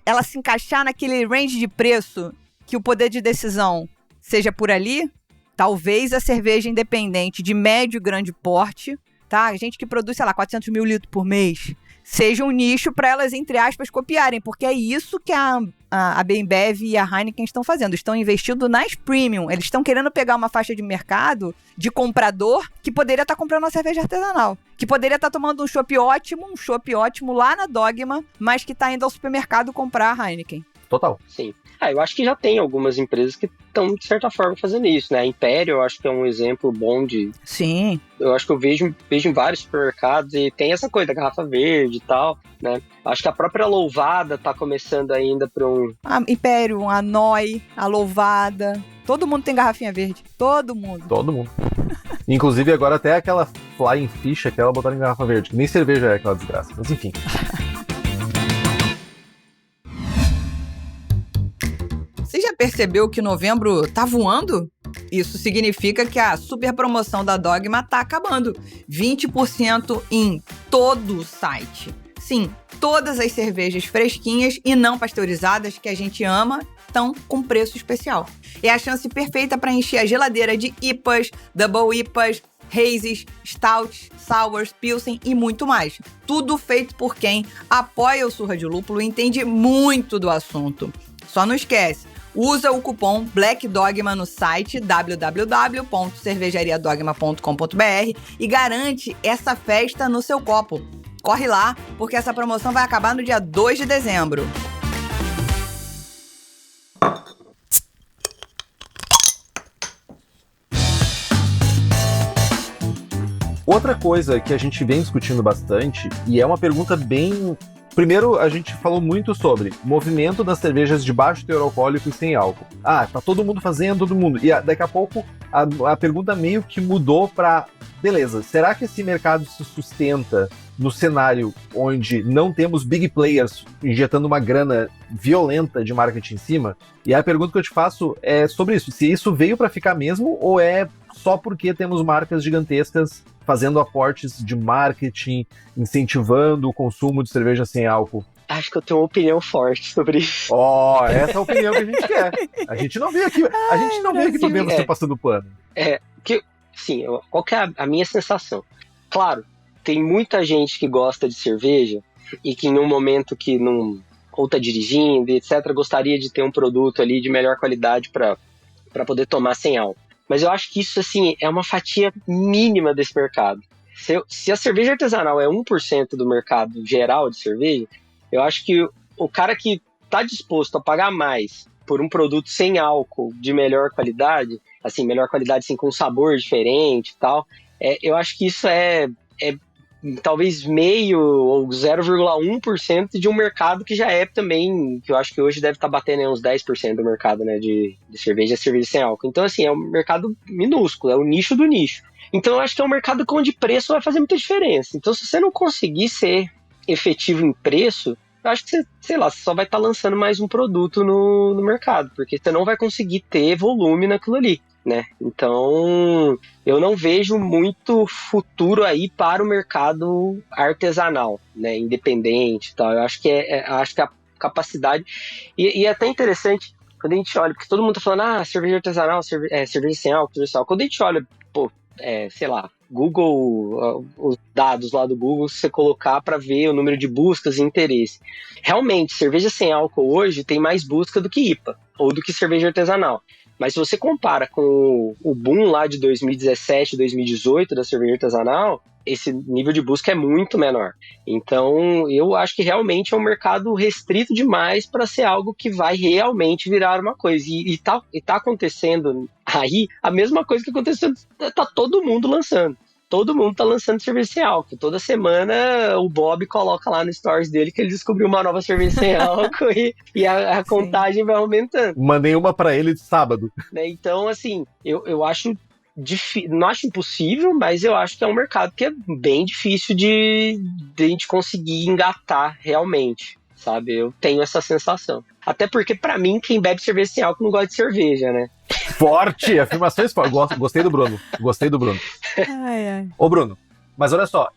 ela se encaixar naquele range de preço que o poder de decisão seja por ali... Talvez a cerveja independente de médio e grande porte, tá? A gente que produz, sei lá, 400 mil litros por mês, seja um nicho para elas, entre aspas, copiarem, porque é isso que a Bembev e a Heineken estão fazendo. Estão investindo nas premium. Eles estão querendo pegar uma faixa de mercado de comprador que poderia estar comprando uma cerveja artesanal, que poderia estar tomando um chopp ótimo lá na Dogma, mas que está indo ao supermercado comprar a Heineken. Total. Sim. Eu acho que já tem algumas empresas que estão, de certa forma, fazendo isso, né? A Império, eu acho que é um exemplo bom de... Sim. Eu acho que eu vejo em vários supermercados e tem essa coisa da garrafa verde e tal, né? Acho que a própria Louvada tá começando ainda para um... A Império, a Noi, a Louvada... Todo mundo tem garrafinha verde. Todo mundo. Inclusive, agora até aquela Flying Fish, aquela botaram em garrafa verde, que nem cerveja é aquela desgraça. Mas enfim... Você já percebeu que novembro tá voando? Isso significa que a super promoção da Dogma tá acabando. 20% em todo o site. Sim, todas as cervejas fresquinhas e não pasteurizadas que a gente ama estão com preço especial. É a chance perfeita para encher a geladeira de IPAs, Double IPAs, Hazes, Stouts, Sours, Pilsen e muito mais. Tudo feito por quem apoia o Surra de Lúpulo e entende muito do assunto. Só não esquece, usa o cupom BLACKDOGMA no site www.cervejariadogma.com.br e garante essa festa no seu copo. Corre lá, porque essa promoção vai acabar no dia 2 de dezembro. Outra coisa que a gente vem discutindo bastante, e é uma pergunta bem... Primeiro, a gente falou muito sobre movimento das cervejas de baixo teor alcoólico e sem álcool. Tá todo mundo fazendo, todo mundo. E daqui a pouco a pergunta meio que mudou para, beleza, será que esse mercado se sustenta no cenário onde não temos big players injetando uma grana violenta de marketing em cima? E a pergunta que eu te faço é sobre isso. Se isso veio para ficar mesmo ou é só porque temos marcas gigantescas fazendo aportes de marketing, incentivando o consumo de cerveja sem álcool? Acho que eu tenho uma opinião forte sobre isso. Essa é a opinião que a gente quer. A gente não veio aqui pra ver você passando pano. Qual que é a minha sensação? Claro, tem muita gente que gosta de cerveja e que em um momento que não... ou tá dirigindo, etc., gostaria de ter um produto ali de melhor qualidade para poder tomar sem álcool. Mas eu acho que isso, assim, é uma fatia mínima desse mercado. Se a cerveja artesanal é 1% do mercado geral de cerveja, eu acho que o cara que está disposto a pagar mais por um produto sem álcool de melhor qualidade, assim, com sabor diferente e tal, eu acho que isso é talvez meio ou 0,1% de um mercado que já é também, que eu acho que hoje deve estar batendo uns 10% do mercado, né, de cerveja sem álcool. Então, assim, é um mercado minúsculo, é o nicho do nicho. Então, eu acho que é um mercado onde preço vai fazer muita diferença. Então, se você não conseguir ser efetivo em preço, eu acho que você, sei lá, você só vai estar lançando mais um produto no mercado, porque você não vai conseguir ter volume naquilo ali, né? Então, eu não vejo muito futuro aí para o mercado artesanal, né, independente e tal. Eu acho que acho que a capacidade... E é até interessante, quando a gente olha, porque todo mundo tá falando, cerveja artesanal, cerveja sem álcool, cerveja sem álcool. Quando a gente olha, sei lá, Google, os dados lá do Google, se você colocar para ver o número de buscas e interesse. Realmente, cerveja sem álcool hoje tem mais busca do que IPA, ou do que cerveja artesanal. Mas se você compara com o boom lá de 2017, 2018 da cerveja artesanal, esse nível de busca é muito menor. Então, eu acho que realmente é um mercado restrito demais para ser algo que vai realmente virar uma coisa. E tá acontecendo aí a mesma coisa que aconteceu, tá todo mundo lançando. todo mundo tá lançando cerveja sem álcool. Toda semana o Bob coloca lá no stories dele que ele descobriu uma nova cerveja sem álcool e a contagem vai aumentando. Mandei uma pra ele de sábado. Né? Então, assim, eu acho difícil, não acho impossível, mas eu acho que é um mercado que é bem difícil de a gente conseguir engatar realmente, sabe? Eu tenho essa sensação. Até porque, pra mim, quem bebe cerveja sem álcool não gosta de cerveja, né? Forte! Afirmações fortes. Gostei do Bruno. Ai. Ô, Bruno, mas olha só,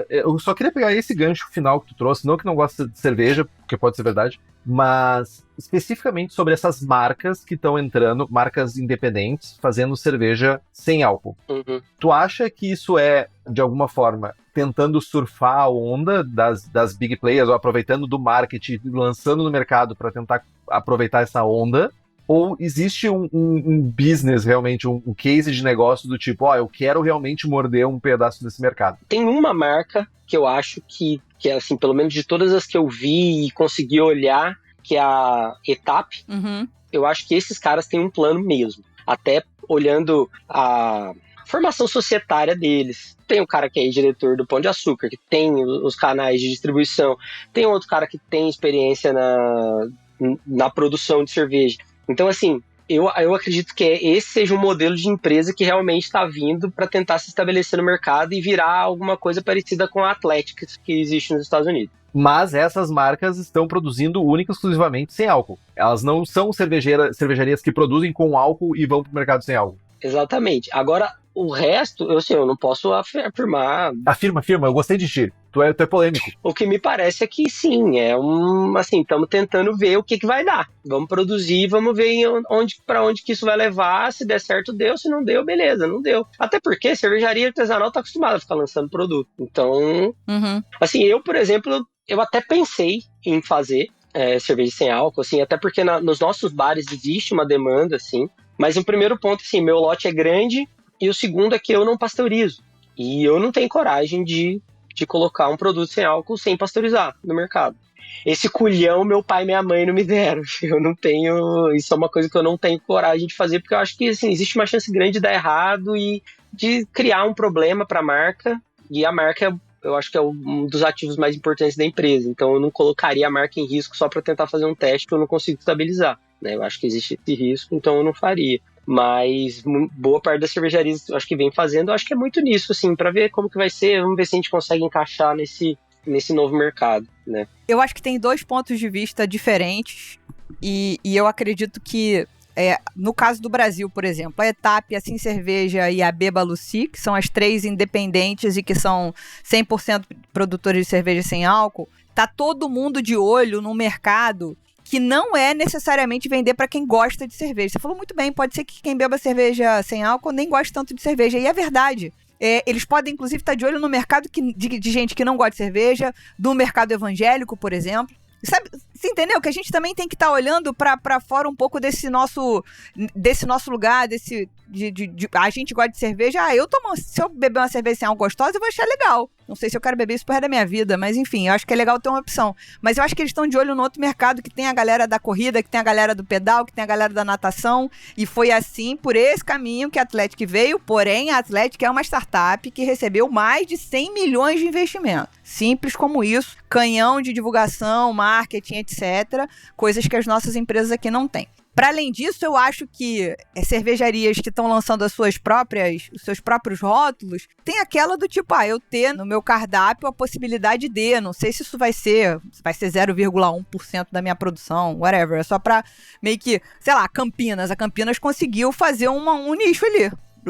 eu só queria pegar esse gancho final que tu trouxe, não que não gosta de cerveja, porque pode ser verdade, mas especificamente sobre essas marcas que estão entrando, marcas independentes, fazendo cerveja sem álcool. Uhum. Tu acha que isso é, de alguma forma, tentando surfar a onda das big players, ou aproveitando do marketing, lançando no mercado para tentar aproveitar essa onda? Ou existe um business realmente, um case de negócio do tipo, eu quero realmente morder um pedaço desse mercado? Tem uma marca que eu acho que assim, pelo menos de todas as que eu vi e consegui olhar, que é a Etap. Uhum. Eu acho que esses caras têm um plano mesmo. Até olhando a formação societária deles. Tem um cara que é diretor do Pão de Açúcar, que tem os canais de distribuição. Tem outro cara que tem experiência na produção de cerveja. Então, assim, eu acredito que esse seja um modelo de empresa que realmente está vindo para tentar se estabelecer no mercado e virar alguma coisa parecida com a Athletics que existe nos Estados Unidos. Mas essas marcas estão produzindo única e exclusivamente sem álcool. Elas não são cervejarias que produzem com álcool e vão para o mercado sem álcool. Exatamente. Agora, o resto, eu não posso afirmar. Afirma, eu gostei de ti. Tu é polêmico. O que me parece é que sim, assim, estamos tentando ver o que vai dar. Vamos produzir, vamos ver para onde que isso vai levar. Se der certo, deu. Se não deu, beleza, não deu. Até porque a cervejaria artesanal tá acostumada a ficar lançando produto. Então, assim, eu, por exemplo, eu até pensei em fazer cerveja sem álcool, assim, até porque nos nossos bares existe uma demanda, assim. Mas o primeiro ponto, assim, meu lote é grande e o segundo é que eu não pasteurizo. E eu não tenho coragem de colocar um produto sem álcool sem pasteurizar no mercado. Esse culhão meu pai e minha mãe não me deram. Eu não tenho... Isso é uma coisa que eu não tenho coragem de fazer, porque eu acho que assim, existe uma chance grande de dar errado e de criar um problema para a marca. E a marca, eu acho que é um dos ativos mais importantes da empresa. Então eu não colocaria a marca em risco só para tentar fazer um teste que eu não consigo estabilizar. Né? Eu acho que existe esse risco, então eu não faria. Mas boa parte das cervejarias, acho que vem fazendo, acho que é muito nisso, assim, para ver como que vai ser, vamos ver se a gente consegue encaixar nesse novo mercado, né? Eu acho que tem dois pontos de vista diferentes e eu acredito que, no caso do Brasil, por exemplo, a Etap, a Sim Cerveja e a Beba Lucy, que são as três independentes e que são 100% produtores de cerveja sem álcool, tá todo mundo de olho no mercado que não é necessariamente vender para quem gosta de cerveja. Você falou muito bem, pode ser que quem beba cerveja sem álcool nem goste tanto de cerveja, e é verdade. Eles podem, inclusive, estar de olho no mercado de gente que não gosta de cerveja, do mercado evangélico, por exemplo. Sabe, você entendeu? Que a gente também tem que estar olhando para fora um pouco desse nosso lugar, a gente gosta de cerveja. Se eu beber uma cerveja sem álcool gostosa, eu vou achar legal. Não sei se eu quero beber isso pro resto da minha vida, mas enfim, eu acho que é legal ter uma opção. Mas eu acho que eles estão de olho no outro mercado, que tem a galera da corrida, que tem a galera do pedal, que tem a galera da natação, e foi assim, por esse caminho que a Athletic veio, porém a Athletic é uma startup que recebeu mais de 100 milhões de investimento. Simples como isso, canhão de divulgação, marketing, etc. Coisas que as nossas empresas aqui não têm. Para além disso, eu acho que cervejarias que estão lançando os seus próprios rótulos, tem aquela do tipo, eu ter no meu cardápio a possibilidade de, não sei se isso vai ser 0,1% da minha produção, whatever, é só para meio que, sei lá, a Campinas conseguiu fazer um nicho ali.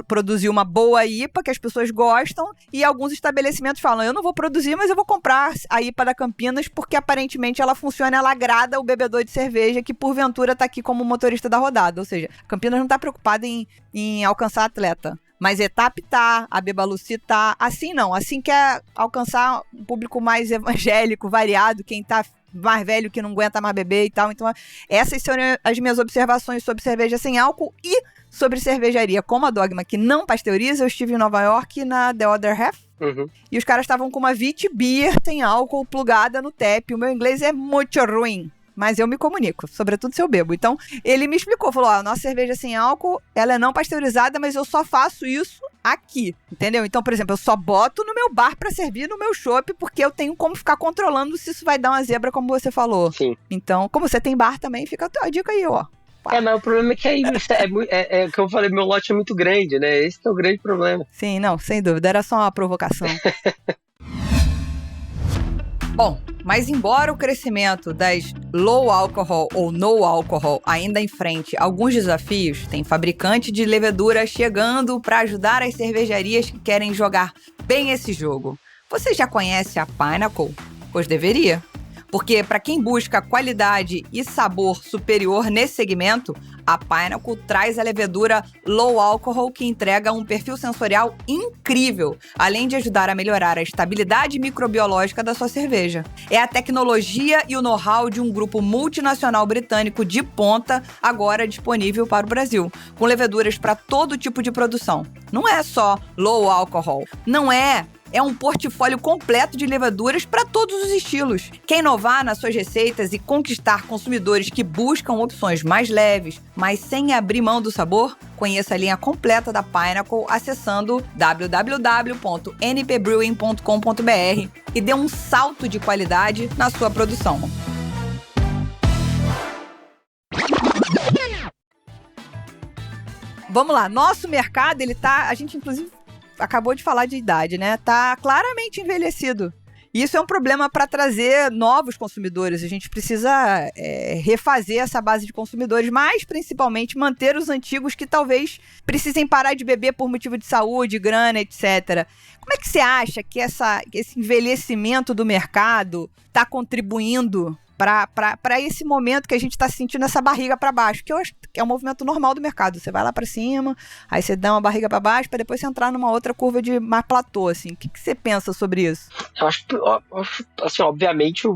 Produzir uma boa IPA que as pessoas gostam e alguns estabelecimentos falam, eu não vou produzir, mas eu vou comprar a IPA da Campinas porque aparentemente ela funciona, ela agrada o bebedor de cerveja que porventura tá aqui como motorista da rodada, ou seja, a Campinas não tá preocupada em alcançar atleta. Mas Etap tá, a Beba Lucy tá, assim não, assim quer alcançar um público mais evangélico, variado, quem tá mais velho que não aguenta mais beber e tal. Então essas são as minhas observações sobre cerveja sem álcool e sobre cervejaria como a Dogma, que não pasteuriza. Eu estive em Nova York na The Other Half e os caras estavam com uma Vit Beer sem álcool plugada no tap. O meu inglês é muito ruim, mas eu me comunico, sobretudo se eu bebo. Então, ele me explicou, falou, a nossa cerveja sem álcool, ela é não pasteurizada, mas eu só faço isso aqui, entendeu? Então, por exemplo, eu só boto no meu bar pra servir no meu chopp, porque eu tenho como ficar controlando se isso vai dar uma zebra, como você falou. Sim. Então, como você tem bar também, fica a dica aí, ó. Mas o problema é que aí é que eu falei, meu lote é muito grande, né? Esse que é o grande problema. Sim, não, sem dúvida, era só uma provocação. Bom, mas embora o crescimento das low alcohol ou no alcohol ainda enfrente alguns desafios, tem fabricante de levedura chegando para ajudar as cervejarias que querem jogar bem esse jogo. Você já conhece a Pinnacle? Pois deveria. Porque para quem busca qualidade e sabor superior nesse segmento, a Pinnacle traz a levedura low alcohol que entrega um perfil sensorial incrível, além de ajudar a melhorar a estabilidade microbiológica da sua cerveja. É a tecnologia e o know-how de um grupo multinacional britânico de ponta agora disponível para o Brasil, com leveduras para todo tipo de produção. Não é só low alcohol, é um portfólio completo de levaduras para todos os estilos. Quer inovar nas suas receitas e conquistar consumidores que buscam opções mais leves, mas sem abrir mão do sabor? Conheça a linha completa da Pinnacle acessando www.npbrewing.com.br e dê um salto de qualidade na sua produção. Vamos lá, nosso mercado, a gente inclusive acabou de falar de idade, né? Tá claramente envelhecido. E isso é um problema para trazer novos consumidores. A gente precisa refazer essa base de consumidores, mas principalmente manter os antigos que talvez precisem parar de beber por motivo de saúde, grana, etc. Como é que você acha que esse envelhecimento do mercado está contribuindo para esse momento que a gente está sentindo essa barriga para baixo, que eu acho que é um movimento normal do mercado. Você vai lá para cima, aí você dá uma barriga para baixo, para depois você entrar numa outra curva de mais platô, assim. O que você pensa sobre isso? Eu acho que, assim, obviamente,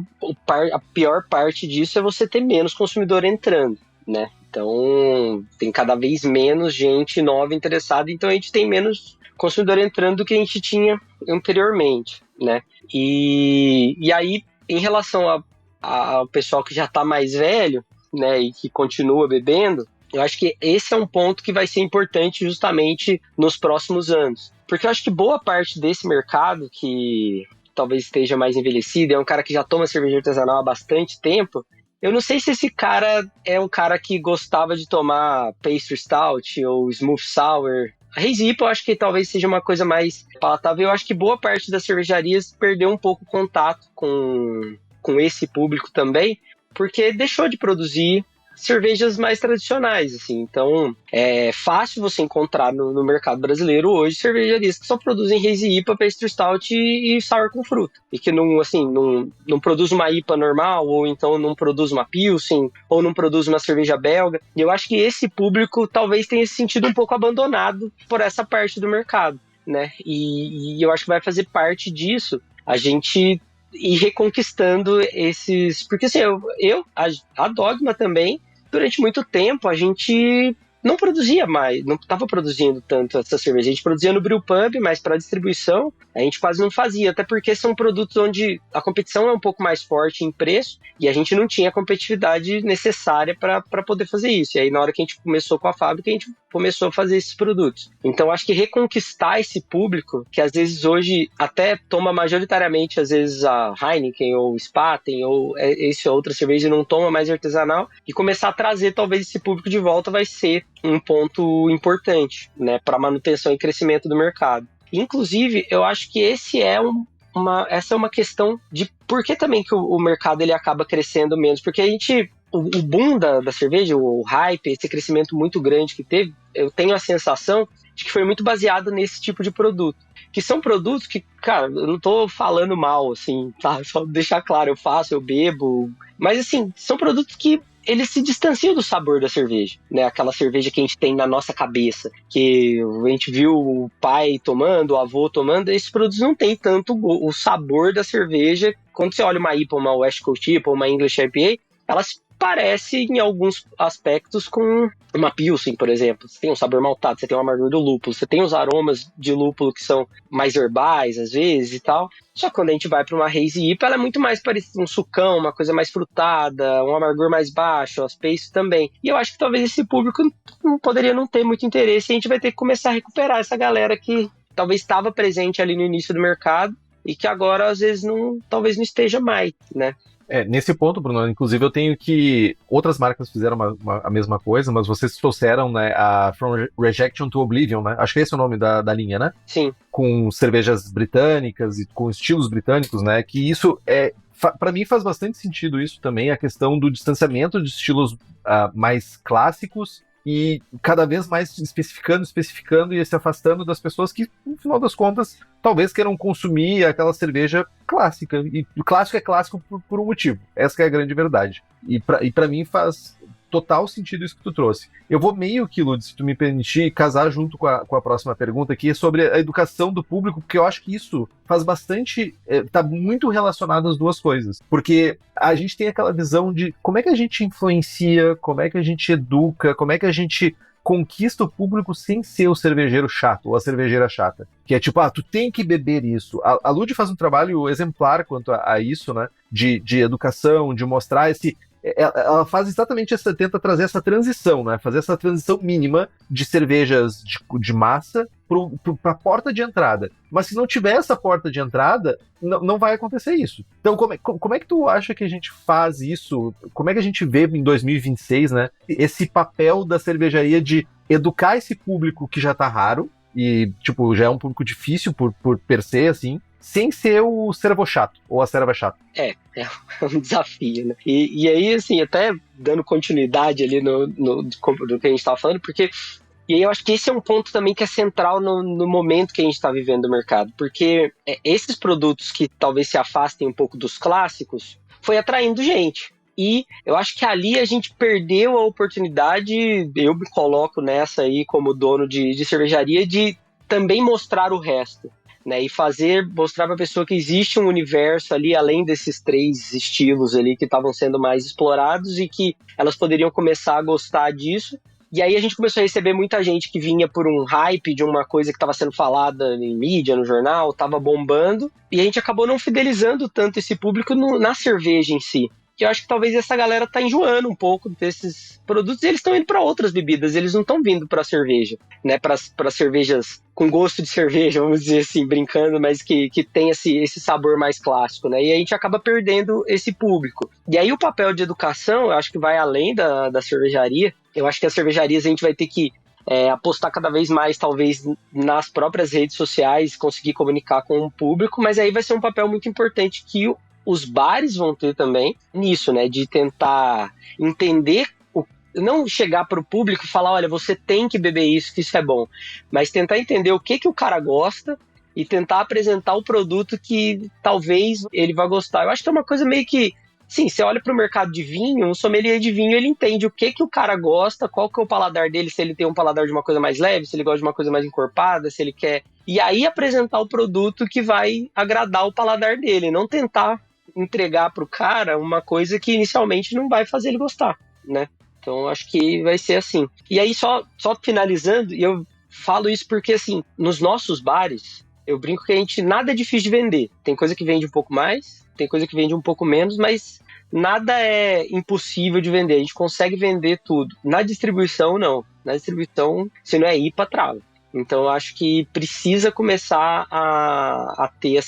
a pior parte disso é você ter menos consumidor entrando, né? Então, tem cada vez menos gente nova interessada, então a gente tem menos consumidor entrando do que a gente tinha anteriormente, né? E aí, em relação ao pessoal que já está mais velho, né, e que continua bebendo, eu acho que esse é um ponto que vai ser importante justamente nos próximos anos. Porque eu acho que boa parte desse mercado, que talvez esteja mais envelhecido, é um cara que já toma cerveja artesanal há bastante tempo, eu não sei se esse cara é um cara que gostava de tomar Pastry Stout ou Smooth Sour. A Hazy IPA eu acho que talvez seja uma coisa mais palatável. Eu acho que boa parte das cervejarias perdeu um pouco o contato com esse público também, porque deixou de produzir cervejas mais tradicionais, assim. Então, é fácil você encontrar no mercado brasileiro hoje cervejarias que só produzem Hazy IPA, Pastry Stout e Sour com fruta. E que não produz uma IPA normal, ou então não produz uma Pilsen, ou não produz uma cerveja belga. E eu acho que esse público talvez tenha se sentido um pouco abandonado por essa parte do mercado, né? E eu acho que vai fazer parte disso a gente ir reconquistando esses... Porque assim, a Dogma também, durante muito tempo, a gente não produzia mais, não estava produzindo tanto essa cerveja. A gente produzia no Brewpub, mas para distribuição a gente quase não fazia, até porque são produtos onde a competição é um pouco mais forte em preço e a gente não tinha a competitividade necessária para poder fazer isso. E aí na hora que a gente começou com a fábrica, a gente começou a fazer esses produtos. Então acho que reconquistar esse público, que às vezes hoje até toma majoritariamente às vezes a Heineken ou Spaten ou esse outra cerveja e não toma mais artesanal, e começar a trazer talvez esse público de volta vai ser um ponto importante, né, para manutenção e crescimento do mercado. Inclusive, eu acho que essa é uma questão de por que também que o mercado ele acaba crescendo menos, porque o boom da cerveja, o hype, esse crescimento muito grande que teve, eu tenho a sensação de que foi muito baseado nesse tipo de produto, que são produtos que, cara, eu não tô falando mal, assim, tá? Só deixar claro, eu bebo, mas assim, são produtos que eles se distanciam do sabor da cerveja, né? Aquela cerveja que a gente tem na nossa cabeça, que a gente viu o pai tomando, o avô tomando, esses produtos não têm tanto o sabor da cerveja. Quando você olha uma IPA, uma West Coast IPA, uma English IPA, elas parece, em alguns aspectos, com uma Pilsen, por exemplo. Você tem um sabor maltado, você tem o amargor do lúpulo, você tem os aromas de lúpulo que são mais herbais, às vezes, e tal. Só que quando a gente vai para uma Hazy IPA, ela é muito mais parecida um sucão, uma coisa mais frutada, um amargor mais baixo, as peixes também. E eu acho que talvez esse público poderia não ter muito interesse, e a gente vai ter que começar a recuperar essa galera que talvez estava presente ali no início do mercado e que agora, às vezes, talvez não esteja mais, né? Nesse ponto, Bruno, inclusive eu tenho que... Outras marcas fizeram a mesma coisa, mas vocês trouxeram, né, a From Rejection to Oblivion, né? Acho que esse é o nome da linha, né? Sim. Com cervejas britânicas e com estilos britânicos, né? Que isso para mim faz bastante sentido isso também, a questão do distanciamento de estilos mais clássicos e cada vez mais especificando e se afastando das pessoas que, no final das contas, talvez queiram consumir aquela cerveja clássica. E o clássico é clássico por um motivo. Essa é a grande verdade. E pra mim faz total sentido isso que tu trouxe. Eu vou meio que, Lud, se tu me permitir, casar junto com a próxima pergunta aqui sobre a educação do público, porque eu acho que isso faz bastante... tá muito relacionado às duas coisas. Porque a gente tem aquela visão de como é que a gente influencia, como é que a gente educa, como é que a gente conquista o público sem ser o cervejeiro chato ou a cervejeira chata. Que é tipo, tu tem que beber isso. A Lud faz um trabalho exemplar quanto a isso, né? De educação, de mostrar esse... Ela faz exatamente tenta trazer essa transição, né? Fazer essa transição mínima de cervejas de massa para a porta de entrada. Mas se não tiver essa porta de entrada, não vai acontecer isso. Então, como é que tu acha que a gente faz isso? Como é que a gente vê em 2026, né? Esse papel da cervejaria de educar esse público que já tá raro e, tipo, já é um público difícil por per se, assim, sem ser o servo chato, ou a serva chata. É um desafio, né? E aí, assim, até dando continuidade ali do que a gente estava falando, porque... E aí eu acho que esse é um ponto também que é central no momento que a gente está vivendo no mercado, porque esses produtos que talvez se afastem um pouco dos clássicos, foi atraindo gente. E eu acho que ali a gente perdeu a oportunidade, eu me coloco nessa aí como dono de cervejaria, de também mostrar o resto. Né, e mostrar para a pessoa que existe um universo ali, além desses 3 estilos ali que estavam sendo mais explorados e que elas poderiam começar a gostar disso. E aí a gente começou a receber muita gente que vinha por um hype de uma coisa que estava sendo falada em mídia, no jornal, estava bombando, e a gente acabou não fidelizando tanto esse público na cerveja em si. Que eu acho que talvez essa galera tá enjoando um pouco desses produtos e eles estão indo para outras bebidas, eles não estão vindo para cerveja, né, para cervejas com gosto de cerveja, vamos dizer assim, brincando, mas que tem esse sabor mais clássico, né, e a gente acaba perdendo esse público. E aí o papel de educação, eu acho que vai além da cervejaria, eu acho que as cervejarias a gente vai ter que apostar cada vez mais, talvez, nas próprias redes sociais, conseguir comunicar com o público, mas aí vai ser um papel muito importante que os bares vão ter também nisso, né, de tentar entender, não chegar para o público e falar, olha, você tem que beber isso, que isso é bom, mas tentar entender o que o cara gosta e tentar apresentar o produto que talvez ele vá gostar. Eu acho que é uma coisa meio que, sim, você olha para o mercado de vinho, um sommelier de vinho, ele entende o que o cara gosta, qual que é o paladar dele, se ele tem um paladar de uma coisa mais leve, se ele gosta de uma coisa mais encorpada, se ele quer... E aí apresentar o produto que vai agradar o paladar dele, não tentar entregar pro cara uma coisa que inicialmente não vai fazer ele gostar, né? Então acho que vai ser assim. E aí só finalizando, e eu falo isso porque assim, nos nossos bares, eu brinco que nada é difícil de vender. Tem coisa que vende um pouco mais, tem coisa que vende um pouco menos, mas nada é impossível de vender. A gente consegue vender tudo. Na distribuição, não. Na distribuição, se não é IPA, trava. Então eu acho que precisa começar a ter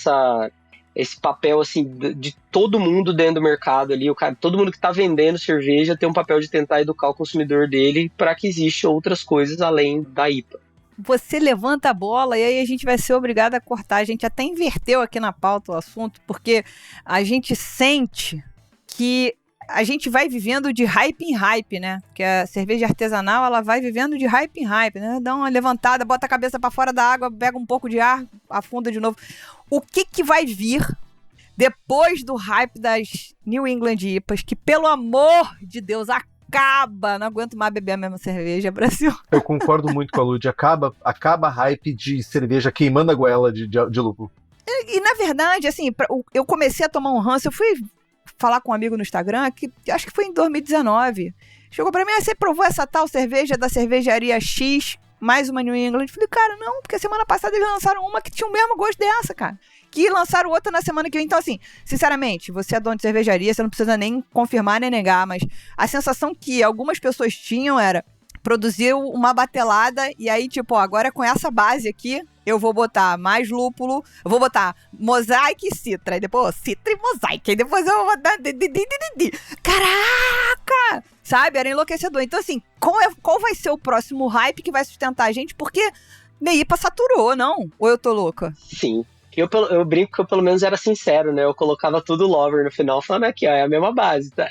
esse papel assim de todo mundo dentro do mercado ali, todo mundo que está vendendo cerveja tem um papel de tentar educar o consumidor dele para que existam outras coisas além da IPA. Você levanta a bola e aí a gente vai ser obrigado a cortar. A gente até inverteu aqui na pauta o assunto, porque a gente sente que a gente vai vivendo de hype em hype, né? Porque a cerveja artesanal, ela vai vivendo de hype em hype, né? Dá uma levantada, bota a cabeça para fora da água, pega um pouco de ar, afunda de novo. O que vai vir depois do hype das New England IPAs, que, pelo amor de Deus, acaba, não aguento mais beber a mesma cerveja, Brasil. Eu concordo muito com a Lud, acaba a hype de cerveja queimando a goela de lúpulo. E, na verdade, assim, eu comecei a tomar um ranço, eu fui falar com um amigo no Instagram, que acho que foi em 2019. Chegou pra mim, você provou essa tal cerveja da cervejaria X, mais uma New England? Eu falei, cara, não, porque semana passada eles lançaram uma que tinha o mesmo gosto dessa, cara. Que lançaram outra na semana que vem. Então, assim, sinceramente, você é dono de cervejaria, você não precisa nem confirmar nem negar, mas a sensação que algumas pessoas tinham era produzir uma batelada e aí, tipo, ó, agora com essa base aqui, eu vou botar mais lúpulo, eu vou botar Mosaic e Citra, e depois Citra e Mosaic, e depois eu vou botar... Caraca! Sabe? Era enlouquecedor. Então, assim, qual vai ser o próximo hype que vai sustentar a gente? Porque Neipa saturou, não? Ou eu tô louca? Sim. Eu brinco que eu pelo menos era sincero, né? Eu colocava tudo Lover no final, falando aqui, ó, é a mesma base, tá?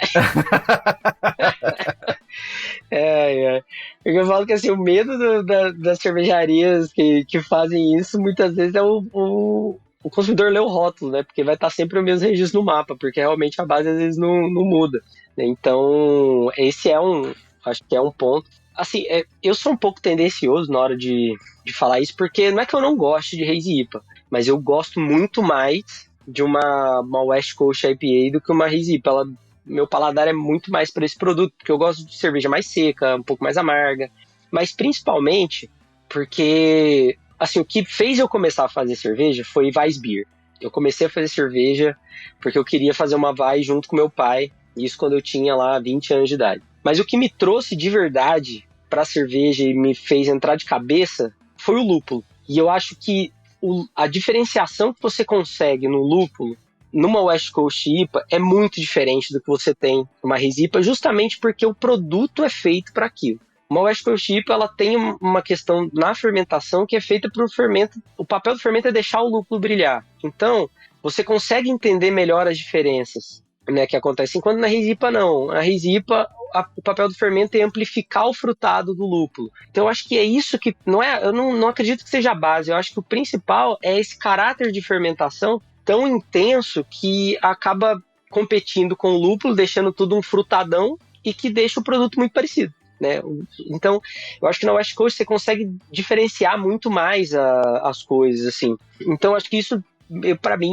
Porque eu falo que assim, o medo das cervejarias que fazem isso, muitas vezes é o consumidor ler o rótulo, né? Porque vai estar sempre o mesmo registro no mapa, porque realmente a base às vezes não muda. Né? Então, esse acho que é um ponto. Assim, eu sou um pouco tendencioso na hora de falar isso, porque não é que eu não goste de Hazy IPA, mas eu gosto muito mais de uma West Coast IPA do que uma Hazy IPA. Meu paladar é muito mais para esse produto, porque eu gosto de cerveja mais seca, um pouco mais amarga, mas principalmente porque, assim, o que fez eu começar a fazer cerveja foi Weissbier. Eu comecei a fazer cerveja porque eu queria fazer uma Weiss junto com meu pai, isso quando eu tinha lá 20 anos de idade. Mas o que me trouxe de verdade para a cerveja e me fez entrar de cabeça foi o lúpulo. E eu acho que a diferenciação que você consegue no lúpulo, numa West Coast IPA, é muito diferente do que você tem numa Hazy IPA, justamente porque o produto é feito para aquilo. Uma West Coast IPA, ela tem uma questão na fermentação que é feita para o fermento. O papel do fermento é deixar o lúpulo brilhar. Então, você consegue entender melhor as diferenças, né, que acontecem. Enquanto na Hazy IPA, não. Na Hazy IPA, o papel do fermento é amplificar o frutado do lúpulo. Então eu acho que é isso que... eu não acredito que seja a base. Eu acho que o principal é esse caráter de fermentação tão intenso que acaba competindo com o lúpulo, deixando tudo um frutadão e que deixa o produto muito parecido. Né? Então, eu acho que na West Coast você consegue diferenciar muito mais as coisas, assim. Então, acho que isso, para mim,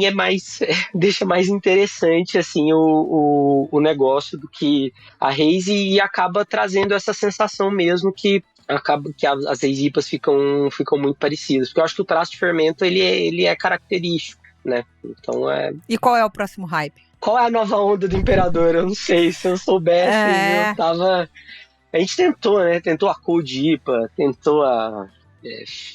deixa mais interessante, assim, o negócio do que a Hazy, e acaba trazendo essa sensação mesmo que acaba que as Hazy IPAs ficam muito parecidas, porque eu acho que o traço de fermento, ele é característico, né? Então, E qual é o próximo hype? Qual é a nova onda do Imperador? Eu não sei, se eu soubesse, eu tava... A gente tentou, né? Tentou a Cold IPA, tentou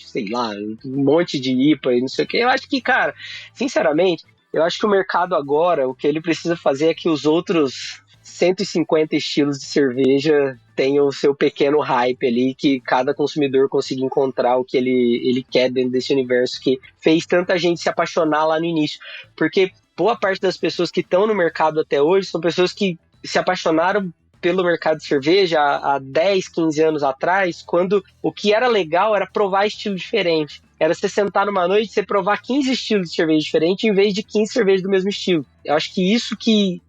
sei lá, um monte de IPA e não sei o que. Eu acho que, cara, sinceramente, eu acho que o mercado agora, o que ele precisa fazer é que os outros 150 estilos de cerveja tenham o seu pequeno hype ali, que cada consumidor consiga encontrar o que ele quer dentro desse universo que fez tanta gente se apaixonar lá no início. Porque boa parte das pessoas que estão no mercado até hoje são pessoas que se apaixonaram pelo mercado de cerveja há 10, 15 anos atrás, quando o que era legal era provar estilo diferente. Era você sentar numa noite e você provar 15 estilos de cerveja diferente em vez de 15 cervejas do mesmo estilo. Eu acho que isso que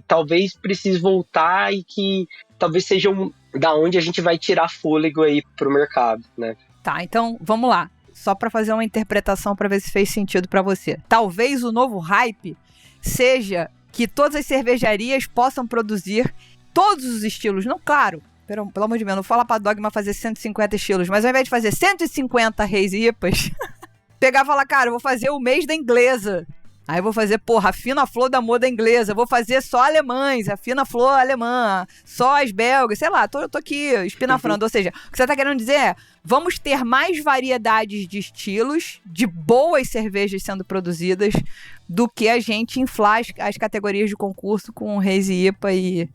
talvez precise voltar e que talvez seja da onde a gente vai tirar fôlego aí pro mercado, né? Tá, então vamos lá. Só para fazer uma interpretação para ver se fez sentido para você. Talvez o novo hype seja que todas as cervejarias possam produzir todos os estilos, não, claro, pelo amor de Deus, não fala pra Dogma fazer 150 estilos, mas ao invés de fazer 150 Hazy IPAs, pegar e falar, cara, eu vou fazer o mês da inglesa, aí eu vou fazer, a fina flor da moda inglesa, eu vou fazer só alemães, a fina flor alemã, só as belgas, sei lá, tô aqui espinafrando, ou seja, o que você tá querendo dizer é, vamos ter mais variedades de estilos, de boas cervejas sendo produzidas, do que a gente inflar as categorias de concurso com Hazy IPA e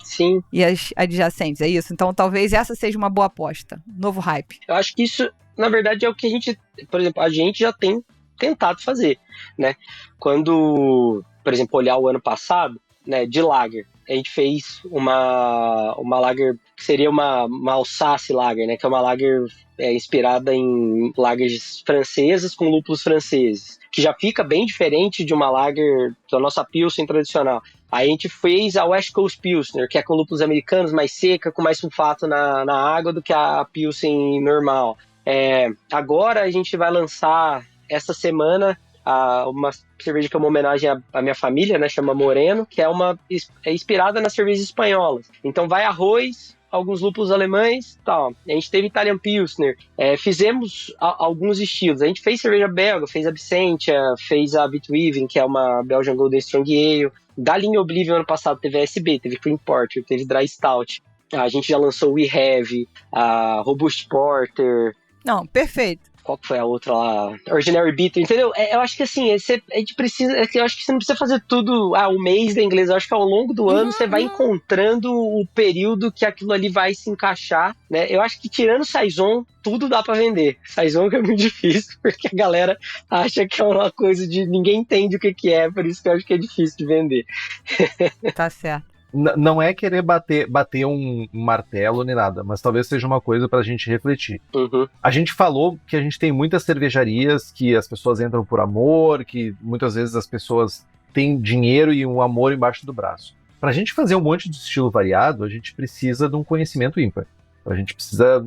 as adjacentes, é isso? Então talvez essa seja uma boa aposta, novo hype. Eu acho que isso, na verdade, é o que a gente, por exemplo, a gente já tem tentado fazer, né? Quando, por exemplo, olhar o ano passado, né, de lager, a gente fez uma lager que seria uma Alsace lager, né, que é uma lager inspirada em lagers francesas com lúpulos franceses, que já fica bem diferente de uma lager da nossa Pilsen tradicional. Aí a gente fez a West Coast Pilsner, que é com lúpulos americanos, mais seca, com mais sulfato na água do que a Pilsen normal. Agora a gente vai lançar essa semana uma cerveja que é uma homenagem à minha família, né? Chama Moreno, que é inspirada nas cervejas espanholas. Então vai arroz, alguns lúpulos alemães, tal. A gente teve Italian Pilsner, fizemos alguns estilos. A gente fez cerveja belga, fez Absentia, fez a Bitweaving, que é uma Belgian Golden Strong Ale. Da linha Oblivion ano passado teve ASB, teve Cream Porter, teve Dry Stout. A gente já lançou We Have, a Robust Porter. Não, perfeito. Qual que foi a outra lá? Ordinary Bitter, entendeu? Eu acho que assim, a gente precisa. Eu acho que você não precisa fazer tudo um mês da inglês. Eu acho que ao longo do ano você vai encontrando o período que aquilo ali vai se encaixar, né? Eu acho que tirando Saison, tudo dá pra vender. Saison que é muito difícil, porque a galera acha que é uma coisa de ninguém entende o que é, por isso que eu acho que é difícil de vender. Tá certo. Não é querer bater um martelo nem nada, mas talvez seja uma coisa pra gente refletir. Uhum. A gente falou que a gente tem muitas cervejarias que as pessoas entram por amor, que muitas vezes as pessoas têm dinheiro e um amor embaixo do braço. Pra gente fazer um monte de estilo variado, a gente precisa de um conhecimento ímpar. A gente precisa,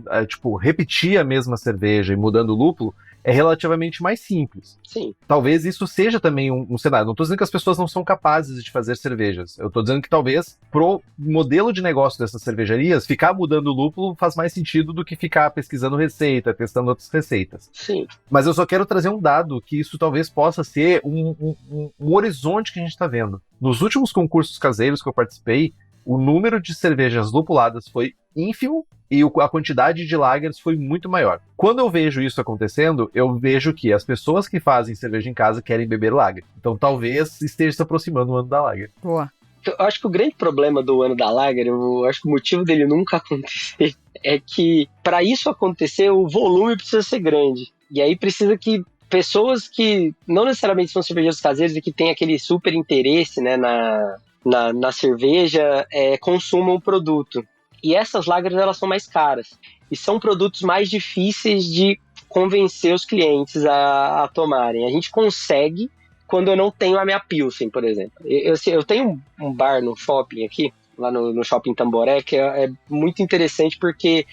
repetir a mesma cerveja e mudando o lúpulo é relativamente mais simples. Sim. Talvez isso seja também um cenário. Não estou dizendo que as pessoas não são capazes de fazer cervejas. Eu estou dizendo que talvez pro modelo de negócio dessas cervejarias, ficar mudando o lúpulo faz mais sentido do que ficar pesquisando receita, testando outras receitas. Sim. Mas eu só quero trazer um dado que isso talvez possa ser um horizonte que a gente está vendo. Nos últimos concursos caseiros que eu participei, o número de cervejas lupuladas foi ínfimo e a quantidade de lagers foi muito maior. Quando eu vejo isso acontecendo, eu vejo que as pessoas que fazem cerveja em casa querem beber lager. Então talvez esteja se aproximando o ano da lager. Boa. Eu acho que o grande problema do ano da lager, eu acho que o motivo dele nunca acontecer é que para isso acontecer o volume precisa ser grande. E aí precisa que pessoas que não necessariamente são cervejeiros caseiros e que têm aquele super interesse, né, na cerveja, consumam o produto. E essas lagers, elas são mais caras. E são produtos mais difíceis de convencer os clientes a tomarem. A gente consegue quando eu não tenho a minha Pilsen, por exemplo. Eu tenho um bar no shopping aqui, lá no Shopping Tamboré, que é muito interessante porque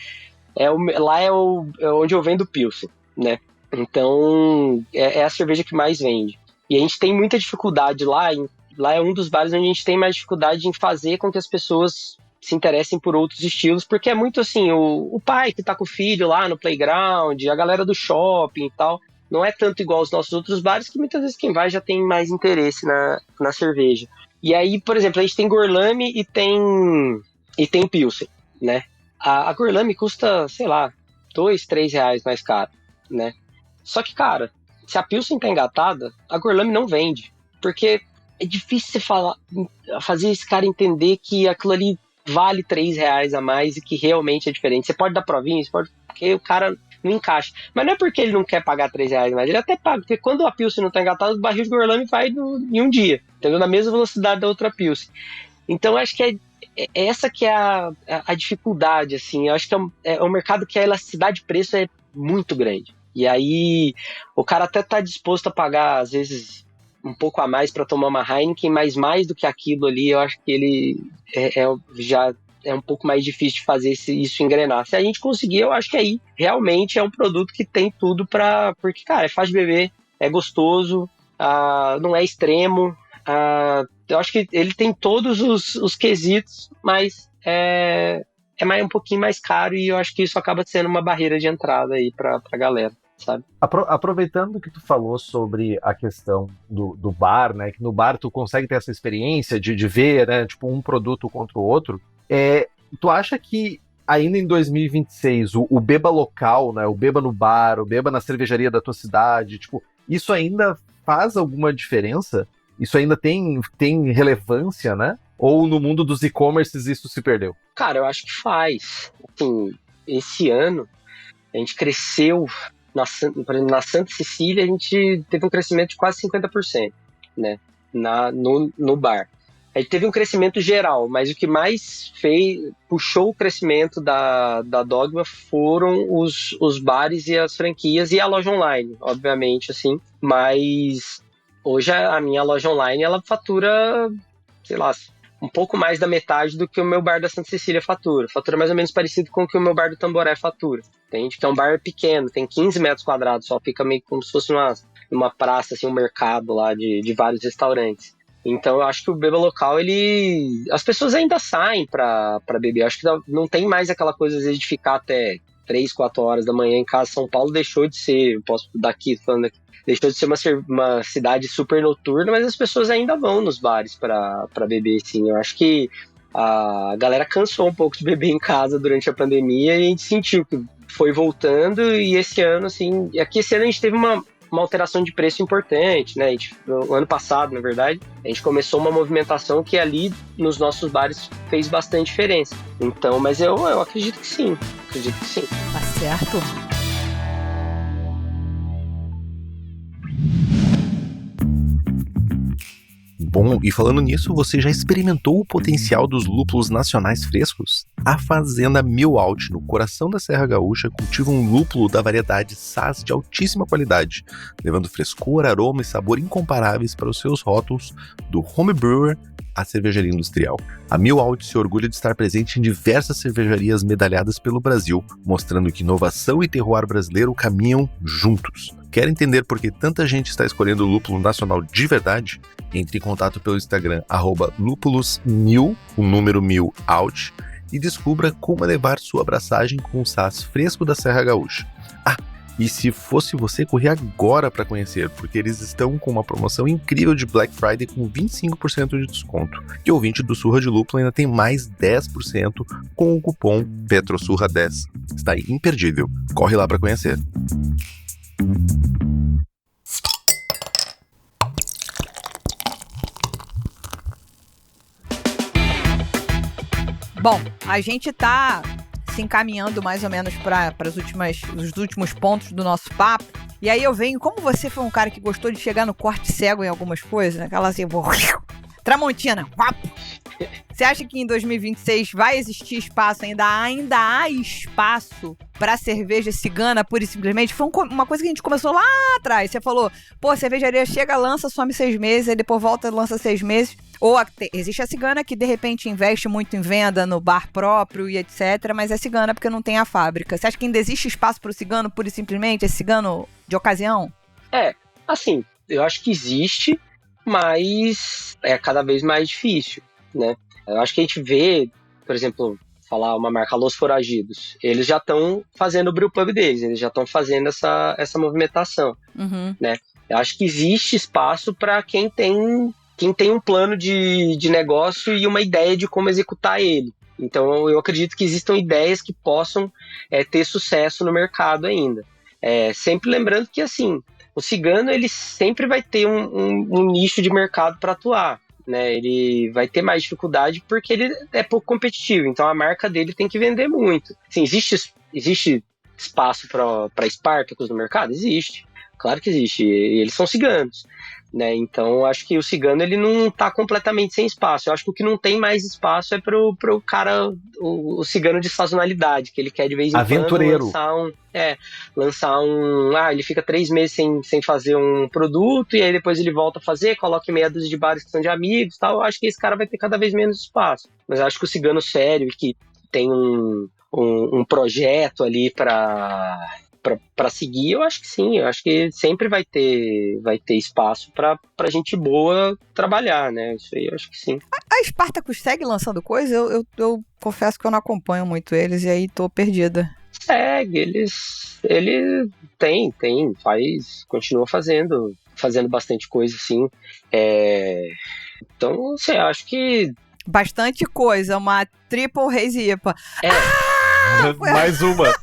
lá é onde eu vendo Pilsen, né? Então, é a cerveja que mais vende. E a gente tem muita dificuldade lá. Lá é um dos bares onde a gente tem mais dificuldade em fazer com que as pessoas se interessem por outros estilos, porque é muito assim, o pai que tá com o filho lá no playground, a galera do shopping e tal, não é tanto igual aos nossos outros bares, que muitas vezes quem vai já tem mais interesse na cerveja. E aí, por exemplo, a gente tem Gorlami e tem Pilsen, né? A Gorlami custa, sei lá, R$2-3 mais caro, né? Só que, cara, se a Pilsen tá engatada, a Gorlami não vende, porque é difícil você fazer esse cara entender que aquilo ali vale R$3 a mais e que realmente é diferente. Você pode dar provinha, porque o cara não encaixa. Mas não é porque ele não quer pagar R$3 a mais, ele até paga, porque quando a Pilsen não tá engatada, o barril de Gorlami vai em um dia, entendeu? Na mesma velocidade da outra Pilsen. Então, eu acho que essa que é a dificuldade, assim. Eu acho que é um mercado que a elasticidade de preço é muito grande. E aí, o cara até tá disposto a pagar, às vezes, um pouco a mais para tomar uma Heineken, mas mais do que aquilo ali, eu acho que ele já é um pouco mais difícil de fazer isso engrenar. Se a gente conseguir, eu acho que aí realmente é um produto que tem tudo porque, cara, é fácil de beber, é gostoso, não é extremo, eu acho que ele tem todos os quesitos, mas é um pouquinho mais caro e eu acho que isso acaba sendo uma barreira de entrada aí pra galera. Sabe? Aproveitando que tu falou sobre a questão do bar, né, que no bar tu consegue ter essa experiência de ver, né, tipo, um produto contra o outro, tu acha que ainda em 2026 o beba local, né, o beba no bar, o beba na cervejaria da tua cidade, tipo, isso ainda faz alguma diferença? Isso ainda tem relevância, né? Ou no mundo dos e-commerces isso se perdeu? Cara, eu acho que faz. Assim, esse ano a gente cresceu. Na Santa Cecília, a gente teve um crescimento de quase 50%, né, no bar. A gente teve um crescimento geral, mas o que mais puxou o crescimento da Dogma foram os bares e as franquias e a loja online, obviamente, assim. Mas hoje a minha loja online, ela fatura, sei lá, um pouco mais da metade do que o meu bar da Santa Cecília fatura. Fatura mais ou menos parecido com o que o meu bar do Tamboré fatura. Entende? Que é um bar pequeno, tem 15 metros quadrados, só fica meio como se fosse numa praça, assim, um mercado lá de vários restaurantes. Então eu acho que o Beba Local, as pessoas ainda saem pra beber. Eu acho que não tem mais aquela coisa, às vezes, de ficar até 3, 4 horas da manhã em casa. São Paulo deixou de ser, eu posso falando aqui, deixou de ser uma cidade super noturna, mas as pessoas ainda vão nos bares pra beber, sim. Eu acho que a galera cansou um pouco de beber em casa durante a pandemia e a gente sentiu que foi voltando. E esse ano, assim, aqui esse ano a gente teve uma alteração de preço importante, né? No ano passado, na verdade, a gente começou uma movimentação que ali nos nossos bares fez bastante diferença. Então, mas eu acredito que sim. Tá certo. Bom, e falando nisso, você já experimentou o potencial dos lúpulos nacionais frescos? A Fazenda Milalt, no coração da Serra Gaúcha, cultiva um lúpulo da variedade Saaz de altíssima qualidade, levando frescor, aroma e sabor incomparáveis para os seus rótulos do home brewer à cervejaria industrial. A Milalt se orgulha de estar presente em diversas cervejarias medalhadas pelo Brasil, mostrando que inovação e terroir brasileiro caminham juntos. Quer entender por que tanta gente está escolhendo o lúpulo nacional de verdade? Entre em contato pelo Instagram @lupulosmil, o número 1000 out, e descubra como levar sua abraçagem com o Saaz fresco da Serra Gaúcha. E se fosse você, correr agora para conhecer, porque eles estão com uma promoção incrível de Black Friday com 25% de desconto. E o ouvinte do Surra de Lúpulo ainda tem mais 10% com o cupom PETROSURRA10. Está imperdível. Corre lá para conhecer. Bom, a gente tá se encaminhando mais ou menos para os últimos pontos do nosso papo. E aí eu venho, como você foi um cara que gostou de chegar no corte cego em algumas coisas, aquela assim, Tramontina, você acha que em 2026 vai existir espaço, ainda há espaço pra cerveja cigana, pura e simplesmente? Foi uma coisa que a gente começou lá atrás. Você falou, pô, a cervejaria chega, lança, some 6 meses, aí depois volta, lança 6 meses. Ou existe a cigana que de repente investe muito em venda no bar próprio e etc, mas é cigana porque não tem a fábrica. Você acha que ainda existe espaço pro cigano, pura e simplesmente? É cigano de ocasião? Assim, eu acho que existe, mas é cada vez mais difícil, né? Eu acho que a gente vê, por exemplo, falar uma marca Los Foragidos, eles já estão fazendo o brewpub deles, eles já estão fazendo essa movimentação, né? Eu acho que existe espaço para quem tem um plano de negócio e uma ideia de como executar ele. Então eu acredito que existam ideias que possam ter sucesso no mercado ainda. Sempre lembrando que, assim, o cigano ele sempre vai ter um nicho de mercado para atuar, né? Ele vai ter mais dificuldade porque ele é pouco competitivo, então a marca dele tem que vender muito. Assim, existe espaço para Spartacus no mercado? Existe, claro que existe, e eles são ciganos, né? Então acho que o cigano ele não está completamente sem espaço. Eu acho que o que não tem mais espaço é pro cara, o cigano de sazonalidade, que ele quer de vez em aventureiro. quando lançar ele fica 3 meses sem fazer um produto e aí depois ele volta a fazer, coloca em meia dúzia de bares que são de amigos e tal. Eu acho que esse cara vai ter cada vez menos espaço, mas eu acho que o cigano sério, que tem um projeto ali para seguir, eu acho que sim, eu acho que sempre vai ter espaço para gente boa trabalhar, né? Isso aí eu acho que sim. A Spartacus segue lançando coisa? Eu confesso que eu não acompanho muito eles e aí tô perdida. Segue, ele continua fazendo bastante coisa, assim. Então, assim, acho que bastante coisa, uma triple hazy IPA. Mais uma.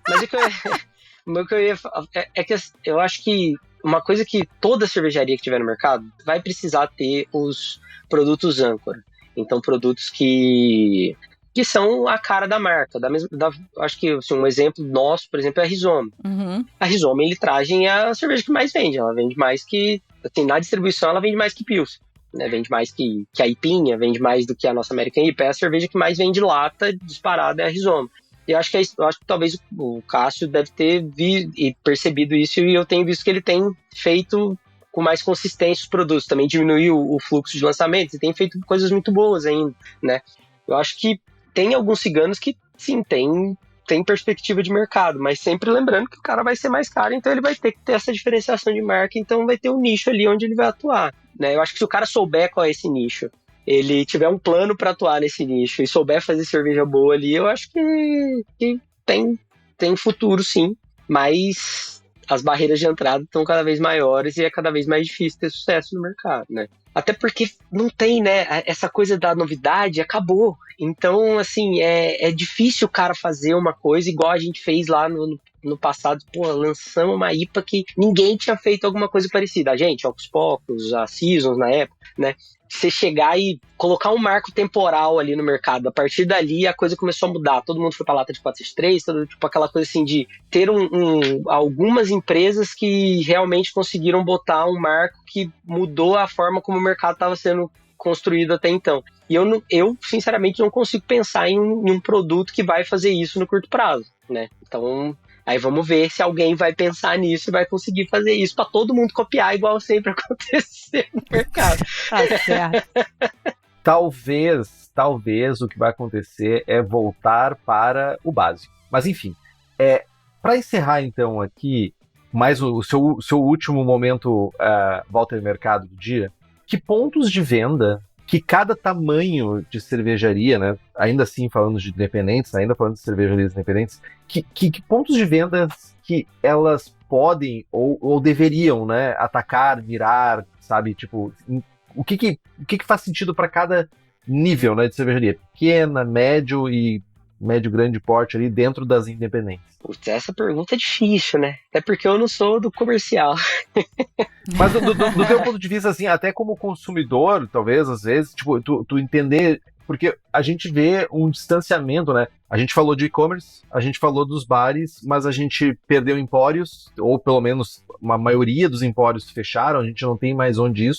Mas o que eu ia falar é que eu acho que uma coisa que toda cervejaria que tiver no mercado vai precisar ter os produtos âncora. Então, produtos que são a cara da marca. Acho que assim, um exemplo nosso, por exemplo, é a Rizoma. A Rizoma, ele traz a cerveja que mais vende. Ela vende mais que... Assim, na distribuição, ela vende mais que Pils. Né? Vende mais que a Ipinha, vende mais do que a nossa American IPA. É a cerveja que mais vende lata, disparada, é a Rizoma. E eu acho que talvez o Cássio deve ter percebido isso, e eu tenho visto que ele tem feito com mais consistência os produtos. Também diminuiu o fluxo de lançamentos e tem feito coisas muito boas ainda, né? Eu acho que tem alguns ciganos que, sim, tem tem perspectiva de mercado, mas sempre lembrando que o cara vai ser mais caro, então ele vai ter que ter essa diferenciação de marca, então vai ter um nicho ali onde ele vai atuar, né? Eu acho que se o cara souber qual é esse nicho, ele tiver um plano para atuar nesse nicho e souber fazer cerveja boa ali, eu acho que tem futuro sim, mas as barreiras de entrada estão cada vez maiores e é cada vez mais difícil ter sucesso no mercado, né? Até porque não tem, né? Essa coisa da novidade acabou. Então, assim, é difícil o cara fazer uma coisa igual a gente fez lá no passado. Pô, lançamos uma IPA que ninguém tinha feito alguma coisa parecida. A gente, Ocus Pocus, a Seasons na época, né? Você chegar e colocar um marco temporal ali no mercado. A partir dali, a coisa começou a mudar. Todo mundo foi pra lata de 463, tipo aquela coisa assim de ter algumas empresas que realmente conseguiram botar um marco que mudou a forma como o mercado estava sendo construído até então. E eu, sinceramente, não consigo pensar em um produto que vai fazer isso no curto prazo, né? Então, aí vamos ver se alguém vai pensar nisso e vai conseguir fazer isso para todo mundo copiar, igual sempre aconteceu no mercado. Tá certo. Talvez o que vai acontecer é voltar para o básico. Mas enfim, para encerrar então aqui, mais o seu último momento volta ao mercado do dia, que pontos de venda que cada tamanho de cervejaria, né, ainda assim falando de independentes, ainda falando de cervejarias independentes, que pontos de venda que elas podem ou deveriam, né, atacar, mirar, sabe, tipo, o que faz sentido para cada nível, né, de cervejaria, pequena, médio e médio grande porte ali dentro das independentes? Putz, essa pergunta é difícil, né? Até porque eu não sou do comercial. Mas do teu ponto de vista, assim, até como consumidor, talvez, às vezes, tipo, tu entender, porque a gente vê um distanciamento, né? A gente falou de e-commerce, a gente falou dos bares, mas a gente perdeu empórios, ou pelo menos uma maioria dos empórios fecharam, a gente não tem mais onde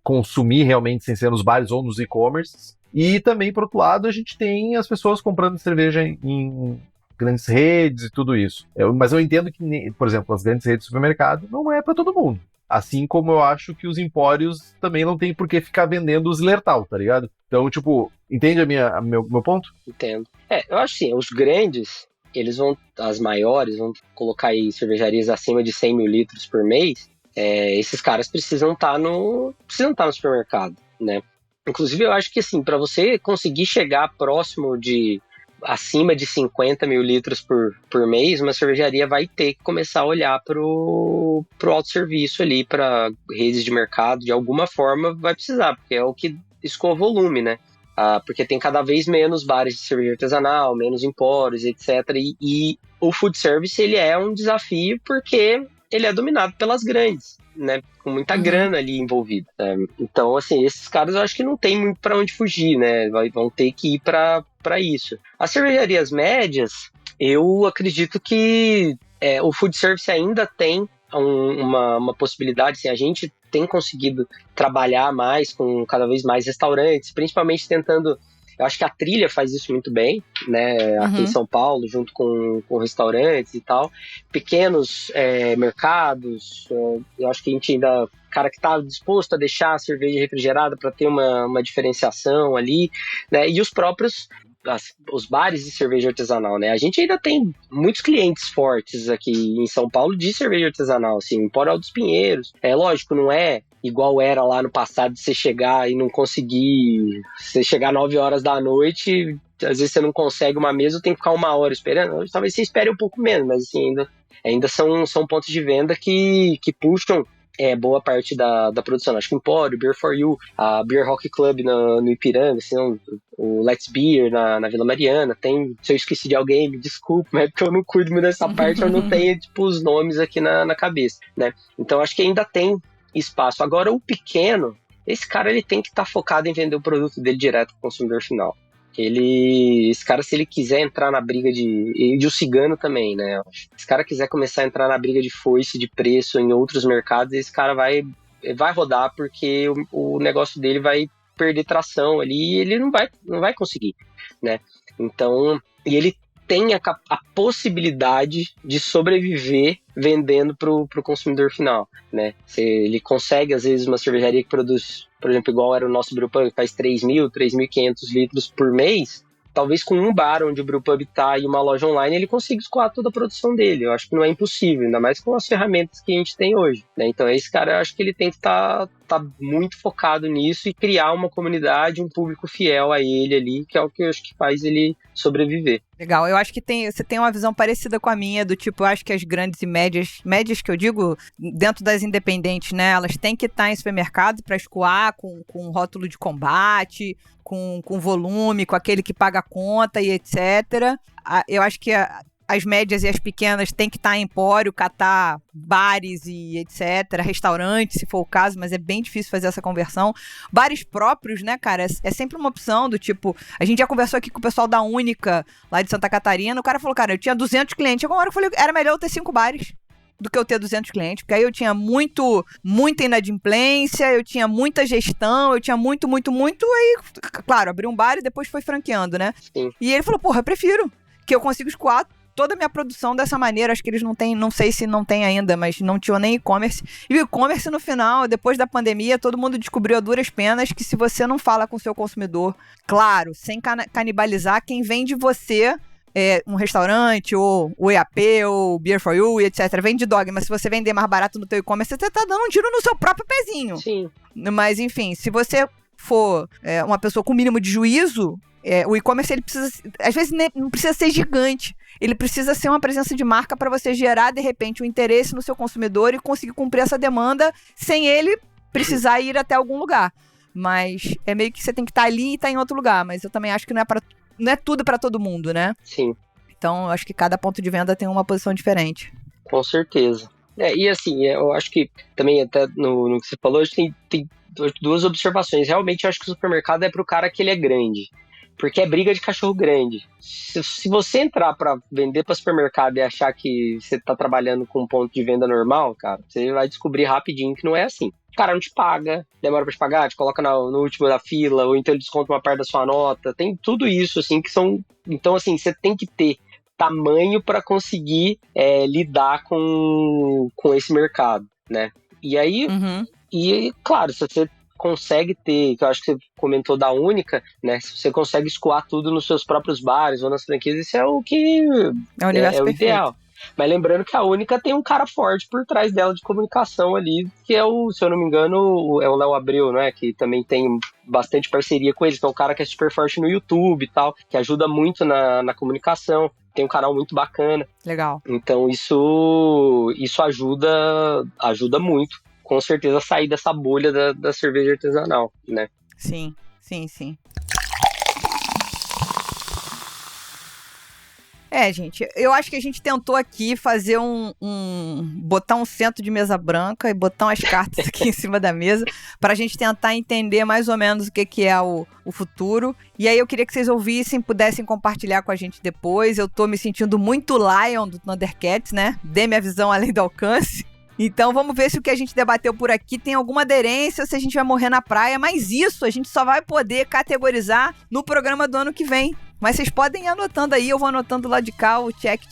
consumir realmente sem ser nos bares ou nos e-commerces. E também, por outro lado, a gente tem as pessoas comprando cerveja em grandes redes e tudo isso. Mas eu entendo que, por exemplo, as grandes redes de supermercado não é para todo mundo. Assim como eu acho que os empórios também não tem por que ficar vendendo os Lertal, tá ligado? Então, tipo, entende meu ponto? Entendo. Eu acho assim, os grandes, as maiores, vão colocar aí cervejarias acima de 100 mil litros por mês, esses caras precisam estar no supermercado, né? Inclusive, eu acho que assim, para você conseguir chegar próximo acima de 50 mil litros por mês, uma cervejaria vai ter que começar a olhar pro autosserviço ali, para redes de mercado, de alguma forma vai precisar, porque é o que escoa volume, né? Porque tem cada vez menos bares de cerveja artesanal, menos empórios, etc. E o food service, ele é um desafio porque ele é dominado pelas grandes, né? Com muita grana ali envolvida. Então, assim, esses caras eu acho que não tem muito para onde fugir, né? Vão ter que ir para isso. As cervejarias médias, eu acredito que o food service ainda tem uma possibilidade, assim, a gente tem conseguido trabalhar mais com cada vez mais restaurantes, principalmente tentando. Eu acho que a Trilha faz isso muito bem, né? Aqui em São Paulo, junto com restaurantes e tal. Pequenos mercados, eu acho que a gente ainda... Cara que está disposto a deixar a cerveja refrigerada para ter uma diferenciação ali, né? E os próprios... os bares de cerveja artesanal, né? A gente ainda tem muitos clientes fortes aqui em São Paulo de cerveja artesanal, assim, Empório Altos Pinheiros. Lógico, não é igual era lá no passado de você chegar e não conseguir... Você chegar 9 horas da noite, às vezes você não consegue uma mesa, tem que ficar 1 hora esperando. Talvez você espere um pouco menos, mas assim, ainda são pontos de venda que puxam boa parte da produção. Acho que o Empório, Beer for You, a Beer Hockey Club no Ipiranga, assim, o Let's Beer na Vila Mariana, se eu esqueci de alguém, me desculpe, mas é porque eu não cuido muito dessa parte, eu não tenho, tipo, os nomes aqui na cabeça, né? Então, acho que ainda tem espaço. Agora, o pequeno, esse cara, ele tem que estar focado em vender o produto dele direto para o consumidor final. Esse cara, se ele quiser entrar na briga e o cigano também, né? Se esse cara quiser começar a entrar na briga de foice, de preço em outros mercados, esse cara vai rodar, porque o negócio dele vai perder tração ali e ele não vai conseguir, né? Então, e ele tem a possibilidade de sobreviver vendendo pro consumidor final, né? Se ele consegue, às vezes, uma cervejaria que produz, por exemplo, igual era o nosso Brewpub, que faz 3.000, 3.500 litros por mês, talvez com um bar onde o Brewpub tá e uma loja online, ele consiga escoar toda a produção dele. Eu acho que não é impossível, ainda mais com as ferramentas que a gente tem hoje, né? Então esse cara, eu acho que ele tem que tá muito focado nisso e criar uma comunidade, um público fiel a ele ali, que é o que eu acho que faz ele sobreviver. Legal, eu acho que você tem uma visão parecida com a minha, do tipo, eu acho que as grandes e médias que eu digo, dentro das independentes, né, elas têm que estar em supermercado para escoar com rótulo de combate, com volume, com aquele que paga a conta e etc. Eu acho que as médias e as pequenas têm que estar em empório, catar bares e etc, restaurantes, se for o caso, mas é bem difícil fazer essa conversão. Bares próprios, né, cara, é sempre uma opção do tipo, a gente já conversou aqui com o pessoal da Única, lá de Santa Catarina, o cara falou, cara, eu tinha 200 clientes, chegou uma hora que eu falei, era melhor eu ter 5 bares do que eu ter 200 clientes, porque aí eu tinha muita inadimplência, eu tinha muita gestão, eu tinha muito, aí, claro, abri um bar e depois foi franqueando, né? Sim. E ele falou, porra, eu prefiro, que eu consigo escoar toda a minha produção dessa maneira. Acho que eles não têm, não sei se não tem ainda, mas não tinham nem e-commerce. E o e-commerce no final, depois da pandemia, todo mundo descobriu a duras penas que se você não fala com o seu consumidor, claro, sem canibalizar quem vende você, um restaurante, ou o EAP, ou Beer for You, etc. Vende dog, mas se você vender mais barato no teu e-commerce, você tá dando um tiro no seu próprio pezinho. Sim. Mas, enfim, se você for uma pessoa com mínimo de juízo, o e-commerce, ele precisa, às vezes, não precisa ser gigante. Ele precisa ser uma presença de marca para você gerar, de repente, um interesse no seu consumidor e conseguir cumprir essa demanda sem ele precisar ir até algum lugar. Mas é meio que você tem que estar ali e estar em outro lugar. Mas eu também acho que não é tudo para todo mundo, né? Sim. Então, eu acho que cada ponto de venda tem uma posição diferente. Com certeza. E assim, eu acho que também até no que você falou, a gente tem 2 observações. Realmente, eu acho que o supermercado é pro cara que ele é grande. Porque é briga de cachorro grande. Se você entrar pra vender pra supermercado e achar que você tá trabalhando com um ponto de venda normal, cara, você vai descobrir rapidinho que não é assim. O cara não te paga, demora pra te pagar, te coloca no último da fila, ou então ele desconta uma parte da sua nota. Tem tudo isso, assim, que são... Então, assim, você tem que ter tamanho pra conseguir lidar com esse mercado, né? E aí, e claro, se você consegue ter, que eu acho que você comentou da Única, né? Se você consegue escoar tudo nos seus próprios bares ou nas franquias, isso é o que é o ideal. Mas lembrando que a Única tem um cara forte por trás dela de comunicação ali, que é se eu não me engano, é o Léo Abreu, né? Que também tem bastante parceria com eles, que é um cara que é super forte no YouTube e tal, que ajuda muito na comunicação. Tem um canal muito bacana. Legal. Então isso ajuda muito. Com certeza sair dessa bolha da cerveja artesanal, né? Sim. Gente, eu acho que a gente tentou aqui fazer botar um centro de mesa branca e botar umas cartas aqui em cima da mesa pra gente tentar entender mais ou menos o que é o futuro. E aí eu queria que vocês ouvissem, pudessem compartilhar com a gente depois. Eu tô me sentindo muito Lion do Thundercats, né? Dê minha visão além do alcance. Então vamos ver se o que a gente debateu por aqui tem alguma aderência ou se a gente vai morrer na praia. Mas isso a gente só vai poder categorizar no programa do ano que vem. Mas vocês podem ir anotando aí, eu vou anotando lá de cá o check.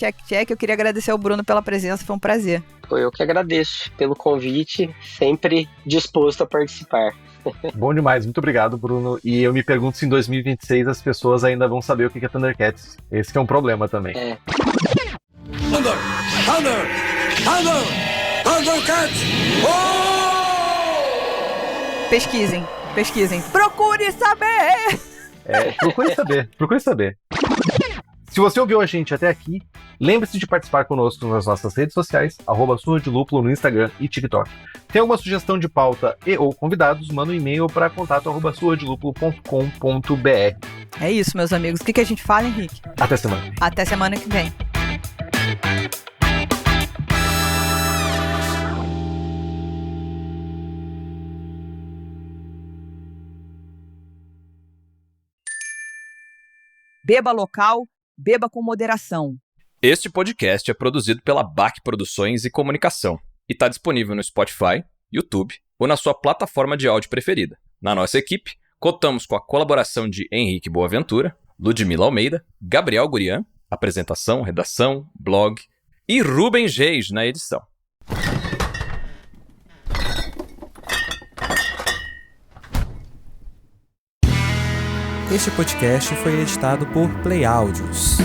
Eu queria agradecer ao Bruno pela presença, foi um prazer. Eu que agradeço pelo convite, sempre disposto a participar. Bom demais, muito obrigado, Bruno. E eu me pergunto se em 2026 as pessoas ainda vão saber o que é Thundercats. Esse que é um problema também. Thundercats! Pesquisem. Procure saber! Procure saber. Se você ouviu a gente até aqui, lembre-se de participar conosco nas nossas redes sociais, @surradilúpulo no Instagram e TikTok. Tem alguma sugestão de pauta e ou convidados, manda um e-mail para contato@surradilúpulo.com.br. É isso, meus amigos. O que a gente fala, Henrique? Até semana. Até semana que vem. Beba local, beba com moderação. Este podcast é produzido pela BAC Produções e Comunicação e está disponível no Spotify, YouTube ou na sua plataforma de áudio preferida. Na nossa equipe, contamos com a colaboração de Henrique Boaventura, Ludmila Almeida, Gabriel Gurian, apresentação, redação, blog e Rubens Reis na edição. Este podcast foi editado por Play Áudios.